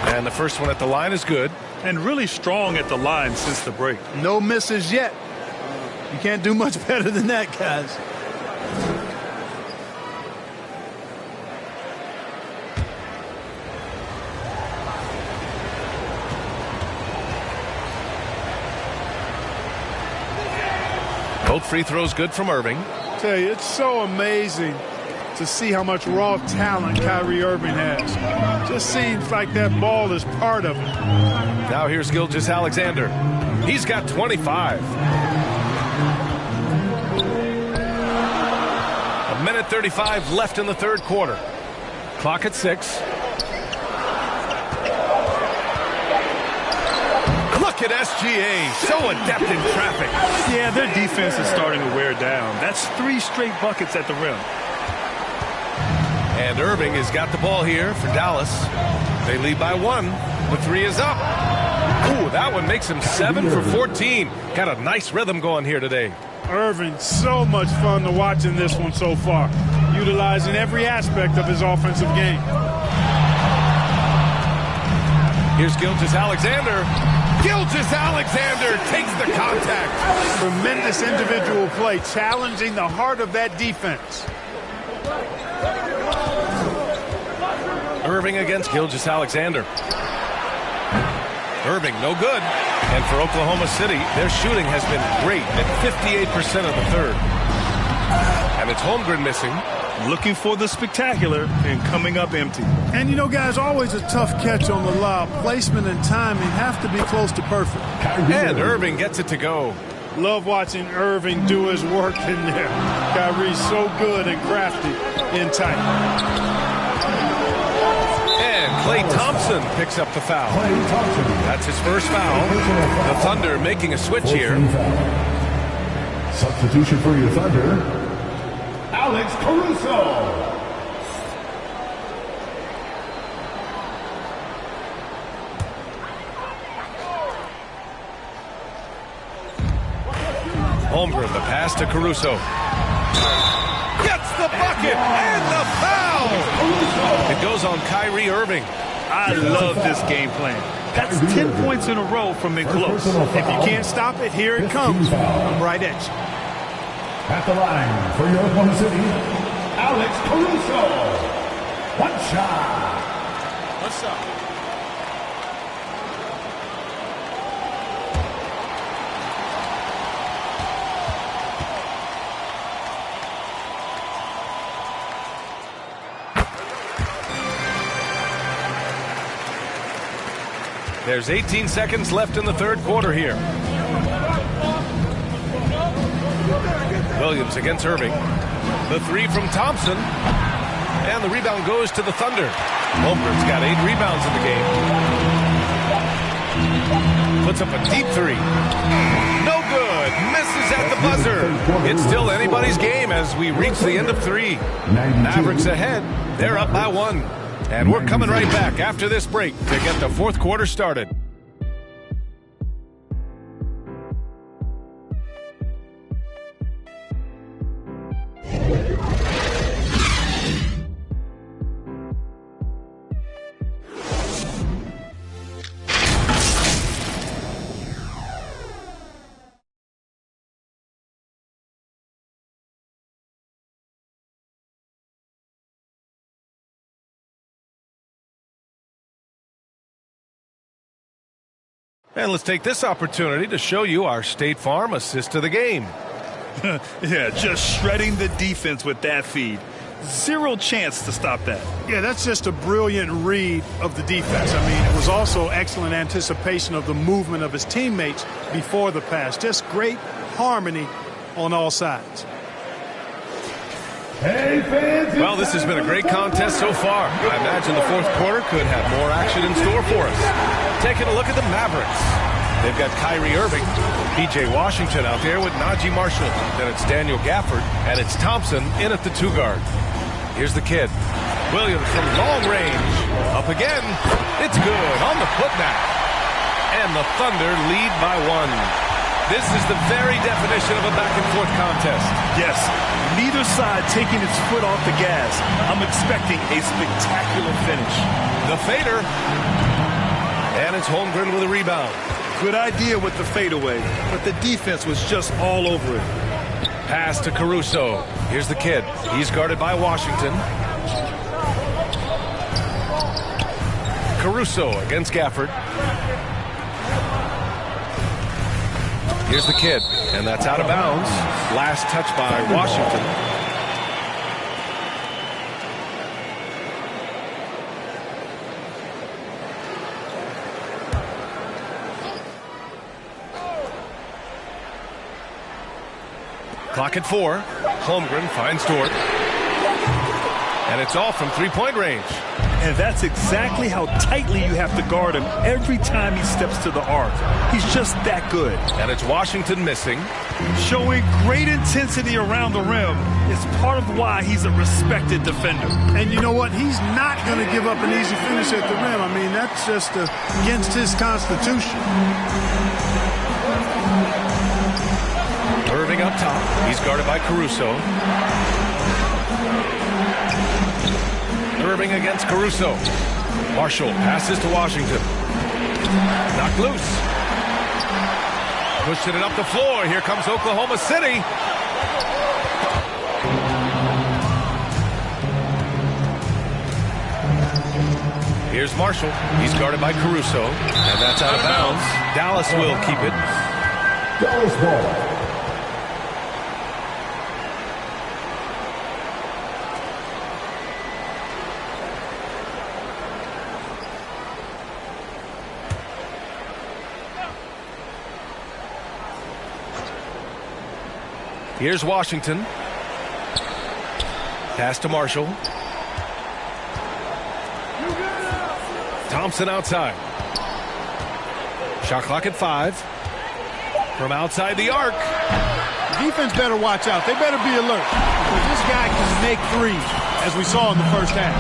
And the first one at the line is good. And really strong at the line since the break. No misses yet. You can't do much better than that, guys. Both free throws good from Irving. I tell you, it's so amazing to see how much raw talent Kyrie Irving has. Just seems like that ball is part of it. Now here's Gilgeous-Alexander. He's got 25. A minute 35 left in the third quarter. Clock at 6. Look at SGA, so adept in traffic. Yeah, their defense is starting to wear down. That's 3 straight buckets at the rim. And Irving has got the ball here for Dallas. They lead by 1. The 3 is up. Ooh, that one makes him 7 for 14. Got a nice rhythm going here today. Irving, so much fun to watch in this one so far, utilizing every aspect of his offensive game. Here's Gilgeous-Alexander. Gilgeous-Alexander takes the contact. Tremendous individual play, challenging the heart of that defense. Irving against Gilgeous-Alexander. Irving, no good. And for Oklahoma City, their shooting has been great at 58% of the third. And it's Holmgren missing. Looking for the spectacular and coming up empty. And, you know, guys, always a tough catch on the lob. Placement and timing have to be close to perfect. And Irving gets it to go. Love watching Irving do his work in there. Kyrie's so good and crafty in tight. Klay Thompson picks up the foul. That's his first foul. The Thunder making a switch here. Substitution for your Thunder, Alex Caruso. Holmgren, the pass to Caruso. Gets the bucket and the foul. It goes on Kyrie Irving. I love this game plan. That's 10 points in a row from in close. If you can't stop it, here it comes. I'm right at you. At the line for your Oklahoma City, Alex Caruso. One shot. What's up? There's 18 seconds left in the third quarter here. Williams against Irving. The three from Thompson. And the rebound goes to the Thunder. Holmgren's got 8 rebounds in the game. Puts up a deep three. No good. Misses at the buzzer. It's still anybody's game as we reach the end of 3. Mavericks ahead. They're up by 1. And we're coming right back after this break to get the fourth quarter started. And let's take this opportunity to show you our State Farm assist to the game. Yeah, just shredding the defense with that feed. Zero chance to stop that. Yeah, that's just a brilliant read of the defense. I mean, it was also excellent anticipation of the movement of his teammates before the pass. Just great harmony on all sides. Well, this has been a great contest so far. I imagine the fourth quarter could have more action in store for us. Taking a look at the Mavericks. They've got Kyrie Irving, P.J. Washington out there with Najee Marshall. Then it's Daniel Gafford, and it's Thompson in at the 2 guard. Here's the kid. Williams from long range. Up again. It's good on the putback. And the Thunder lead by 1. This is the very definition of a back-and-forth contest. Yes, neither side taking its foot off the gas. I'm expecting a spectacular finish. The fader. And it's Holmgren with a rebound. Good idea with the fadeaway, but the defense was just all over it. Pass to Caruso. Here's the kid. He's guarded by Washington. Caruso against Gafford. Here's the kid, and that's out of bounds. Last touch by Washington. Clock at 4. Holmgren finds Dort. And it's all from three-point range. And that's exactly how tightly you have to guard him every time he steps to the arc. He's just that good. And it's Washington missing. Showing great intensity around the rim is part of why he's a respected defender. And you know what? He's not going to give up an easy finish at the rim. I mean, that's just against his constitution. Irving up top. He's guarded by Caruso. Irving against Caruso. Marshall passes to Washington. Knocked loose. Pushing it up the floor. Here comes Oklahoma City. Here's Marshall. He's guarded by Caruso. And that's out of bounds. Dallas will keep it. Dallas ball. Here's Washington. Pass to Marshall. Thompson outside. Shot clock at 5. From outside the arc. Defense better watch out. They better be alert. Because this guy can make threes, as we saw in the first half.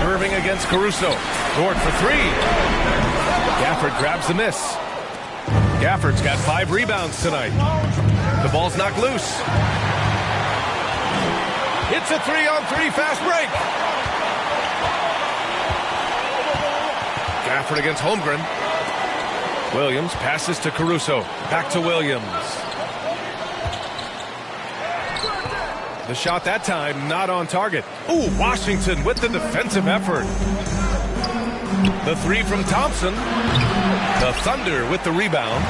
Irving against Caruso. Dort for 3. Gafford grabs the miss. Gafford's got 5 rebounds tonight. The ball's knocked loose. It It's a 3-on-3 fast break. Gafford against Holmgren. Williams passes to Caruso. Back to Williams. The shot that time not on target. Ooh, Washington with the defensive effort. The three from Thompson. The Thunder with the rebound.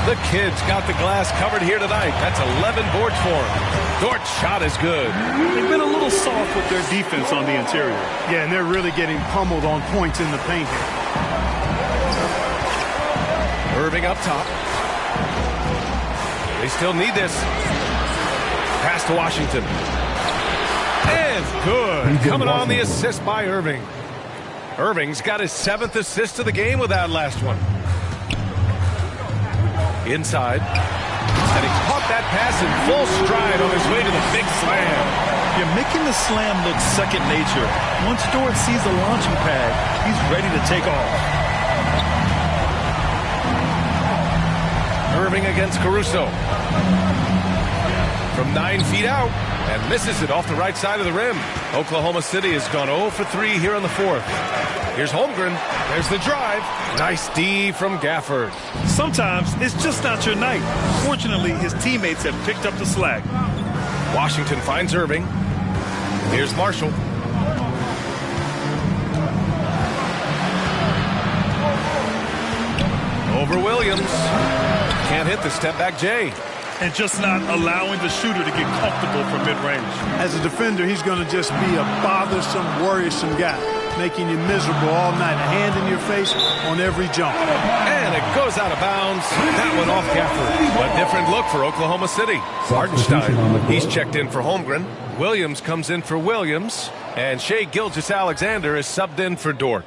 The Kids got the glass covered here tonight. That's 11 boards for them. Dort's shot is good. They've been a little soft with their defense on the interior. Yeah, and they're really getting pummeled on points in the paint here. Irving up top. They still need this. Pass to Washington. And good. Coming on the assist by Irving. Irving's got his 7th assist of the game with that last one. Inside. And he caught that pass in full stride on his way to the big slam. You're making the slam look second nature. Once Dort sees the launching pad, he's ready to take off. Irving against Caruso. From 9 feet out. And misses it off the right side of the rim. Oklahoma City has gone 0 for 3 here in the 4th. Here's Holmgren. There's the drive. Nice D from Gafford. Sometimes it's just not your night. Fortunately, his teammates have picked up the slack. Washington finds Irving. Here's Marshall. Over Williams. Can't hit the step-back J. And just not allowing the shooter to get comfortable from mid-range. As a defender, he's going to just be a bothersome, worrisome guy, making you miserable all night. A hand in your face on every jump. And it goes out of bounds. That one off Gafford. A different look for Oklahoma City. Hartenstein, he's checked in for Holmgren. Williams comes in for Williams. And Shai Gilgeous-Alexander is subbed in for Dort.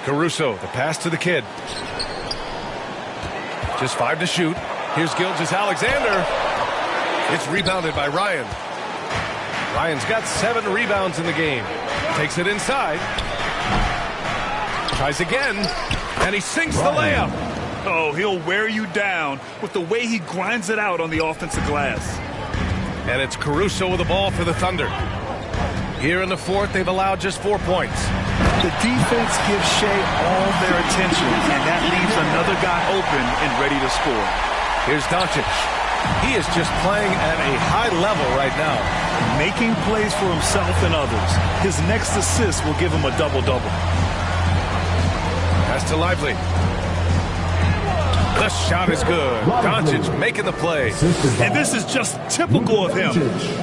Caruso, the pass to the Kid. Just 5 to shoot. Here's Gilgeous-Alexander. It's rebounded by Ryan. Ryan's got 7 rebounds in the game. Takes it inside. Tries again. And he sinks the layup. Oh, he'll wear you down with the way he grinds it out on the offensive glass. And it's Caruso with the ball for the Thunder. Here in the 4th, they've allowed just 4 points. The defense gives Shai all their attention, and that leaves another guy open and ready to score. Here's Doncic. He is just playing at a high level right now. Making plays for himself and others. His next assist will give him a double-double. Pass to Lively. The shot is good. Doncic making the play. And this is just typical of him.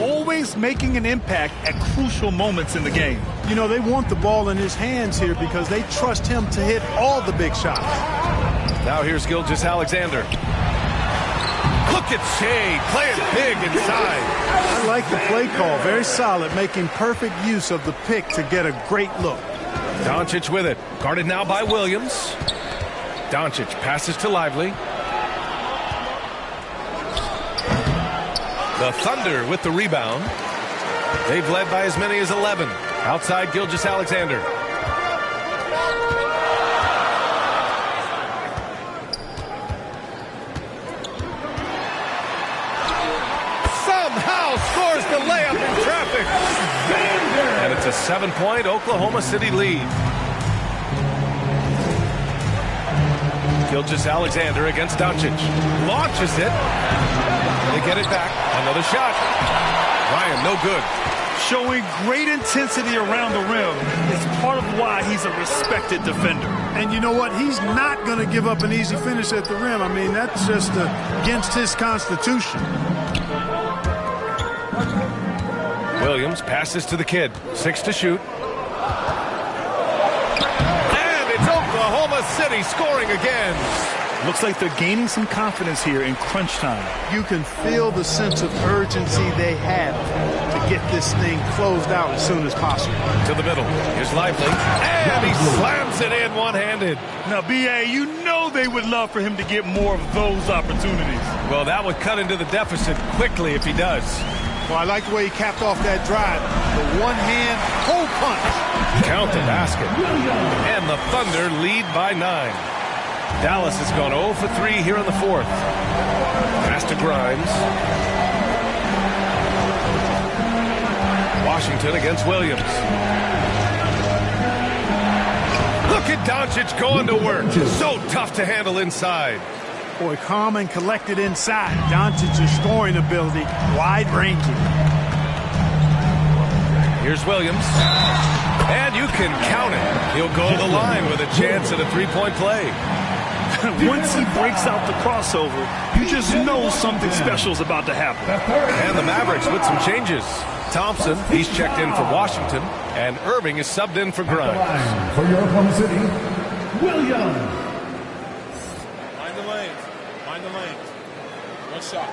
Always making an impact at crucial moments in the game. You know, they want the ball in his hands here because they trust him to hit all the big shots. Now here's Gilgeous-Alexander. Look at Shai playing big inside. I like the play call. Very solid, making perfect use of the pick to get a great look. Doncic with it. Guarded now by Williams. Doncic passes to Lively. The Thunder with the rebound. They've led by as many as 11. Outside Gilgeous-Alexander. Somehow scores the layup in traffic. And it's a 7-point Oklahoma City lead. Gilgeous-Alexander against Doncic. Launches it. They get it back. Another shot. Ryan, no good. Showing great intensity around the rim is part of why he's a respected defender. And you know what? He's not going to give up an easy finish at the rim. I mean, that's just against his constitution. Williams passes to the Kid. 6 to shoot. Oklahoma City scoring again. Looks like they're gaining some confidence here in crunch time. You can feel the sense of urgency they have to get this thing closed out as soon as possible. To the middle. Here's Lively. And he slams it in one-handed. Now, B.A., you know they would love for him to get more of those opportunities. Well, that would cut into the deficit quickly if he does. Well, I like the way he capped off that drive. The one-hand hole punch. Count the basket. And the Thunder lead by 9. Dallas has gone 0 for 3 here in the fourth. Pass to Grimes. Washington against Williams. Look at Doncic going to work. So tough to handle inside. Boy, calm and collected inside. Doncic's scoring ability, wide-ranging. Here's Williams. And you can count it. He'll go to the line with a chance at a three-point play. Once he breaks out the crossover, you just know something special is about to happen. And the Mavericks with some changes. Thompson, he's checked in for Washington, and Irving is subbed in for Grimes. For your Oklahoma City, Williams. Mind the lanes. Mind the lanes. One shot.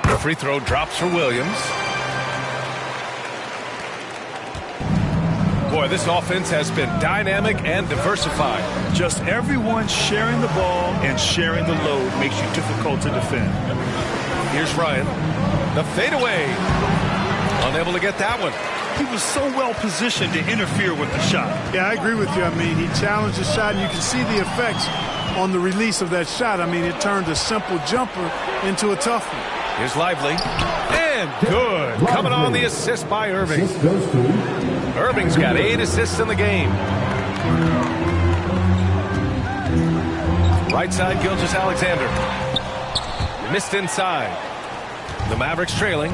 The free throw drops for Williams. Boy, this offense has been dynamic and diversified. Just everyone sharing the ball and sharing the load makes you difficult to defend. Here's Ryan. The fadeaway. Unable to get that one. He was so well positioned to interfere with the shot. Yeah, I agree with you. I mean, he challenged the shot, and you can see the effects on the release of that shot. I mean, it turned a simple jumper into a tough one. Here's Lively. And good. Coming on the assist by Irving. Irving's got 8 assists in the game. Right side, Gilgeous-Alexander. Missed inside. The Mavericks trailing.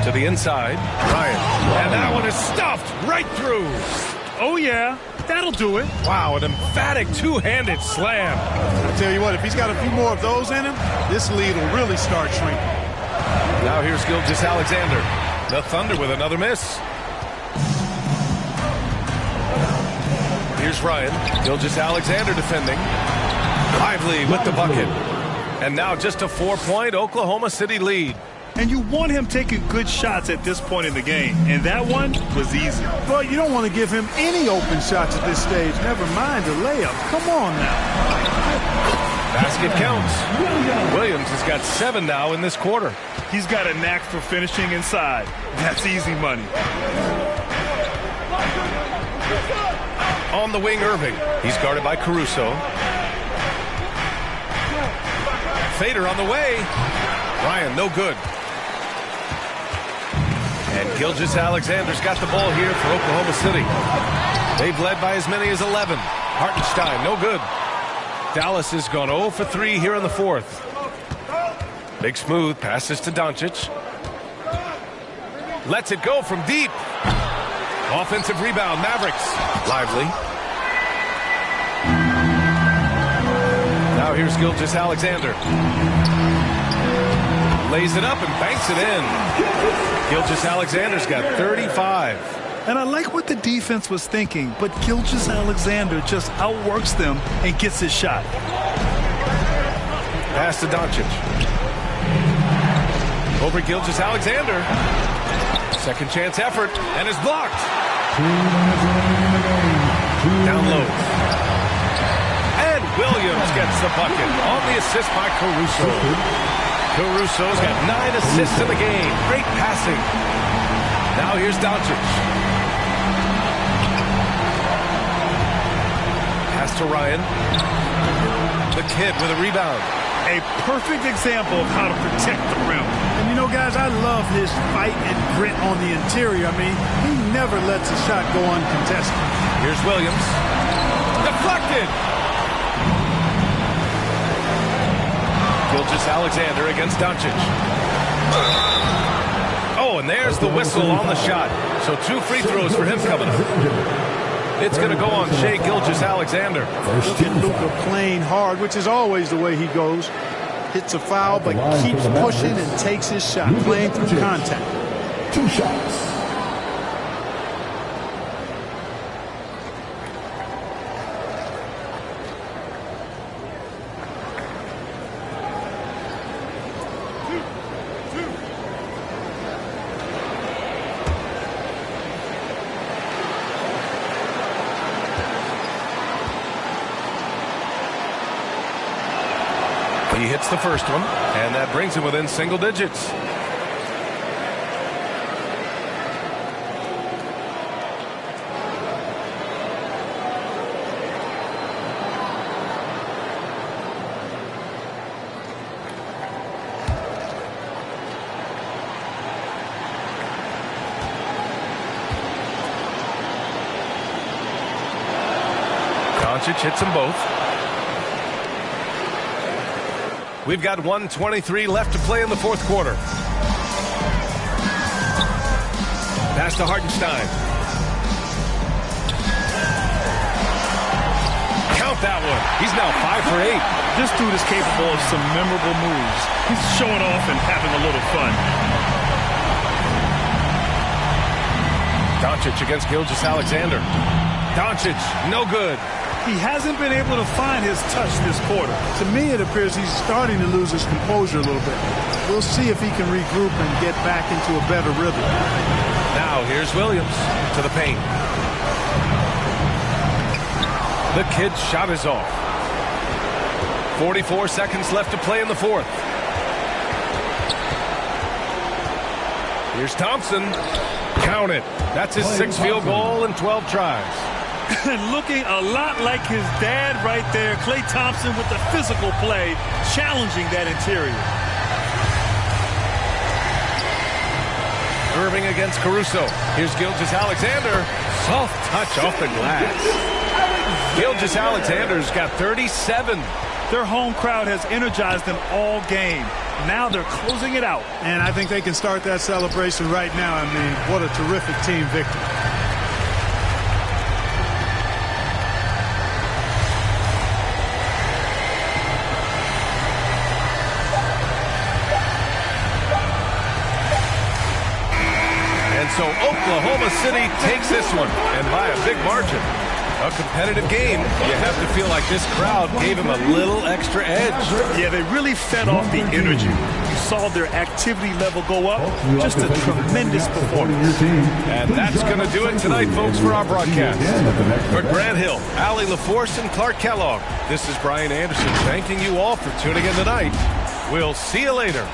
To the inside. Ryan. And that one is stuffed right through. Oh, yeah. That'll do it. Wow, an emphatic two-handed slam. I tell you what, if he's got a few more of those in him, this lead will really start shrinking. Now here's Gilgeous-Alexander. The Thunder with another miss. Here's Ryan. Gilgeous-Alexander defending. Lively with the bucket. And now just a 4-point Oklahoma City lead. And you want him taking good shots at this point in the game. And that one was easy. But you don't want to give him any open shots at this stage. Never mind a layup. Come on now. Basket counts. Williams has got 7 now in this quarter. He's got a knack for finishing inside. That's easy money. On the wing, Irving. He's guarded by Caruso. Fader on the way. Ryan, no good. And Gilgeous-Alexander's got the ball here for Oklahoma City. They've led by as many as 11. Hartenstein, no good. Dallas has gone 0 for 3 here in the fourth. Big Smooth passes to Doncic. Lets it go from deep. Offensive rebound, Mavericks. Lively. Now here's Gilgeous-Alexander. Lays it up and banks it in. Gilgeous-Alexander's got 35. And I like what the defense was thinking, but Gilgeous-Alexander just outworks them and gets his shot. Pass to Doncic. Over Gilgeous-Alexander. Second chance effort, and is blocked. Down low. And Williams gets the bucket on the assist by Caruso. Caruso's got 9 assists in the game. Great passing. Now here's Doncic. Pass to Ryan. The kid with a rebound. A perfect example of how to protect the rim. And you know, guys, I love his fight and grit on the interior. I mean, he never lets a shot go uncontested. Here's Williams. Deflected. Gilgeous-Alexander against Doncic. Oh, and there's the whistle on the shot. So 2 free throws for him coming up. It's going to go on Shai Gilgeous-Alexander. Look at Luka playing hard, which is always the way he goes. Hits a foul, but keeps pushing and takes his shot, playing through contact. 2 shots. He hits the first one, and that brings him within single digits. Doncic hits them both. We've got 1:23 left to play in the fourth quarter. Pass to Hartenstein. Count that one. He's now 5 for 8. This dude is capable of some memorable moves. He's showing off and having a little fun. Doncic against Gilgeous-Alexander. Doncic, no good. He hasn't been able to find his touch this quarter. To me, it appears he's starting to lose his composure a little bit. We'll see if he can regroup and get back into a better rhythm. Now here's Williams to the paint. The kid's shot is off. 44 seconds left to play in the fourth. Here's Thompson. Count it. That's his 6th field goal in 12 tries. Looking a lot like his dad right there. Klay Thompson with the physical play, challenging that interior. Irving against Caruso. Here's Gilgeous-Alexander. Soft touch off the glass. Gilgeous-Alexander's got 37. Their home crowd has energized them all game. Now they're closing it out. And I think they can start that celebration right now. I mean, what a terrific team victory. So Oklahoma City takes this one, and by a big margin. A competitive game. You have to feel like this crowd gave him a little extra edge. Yeah, they really fed off the energy. You saw their activity level go up. Just a tremendous performance. And that's going to do it tonight, folks, for our broadcast. For Grant Hill, Allie LaForce, and Clark Kellogg, this is Brian Anderson thanking you all for tuning in tonight. We'll see you later.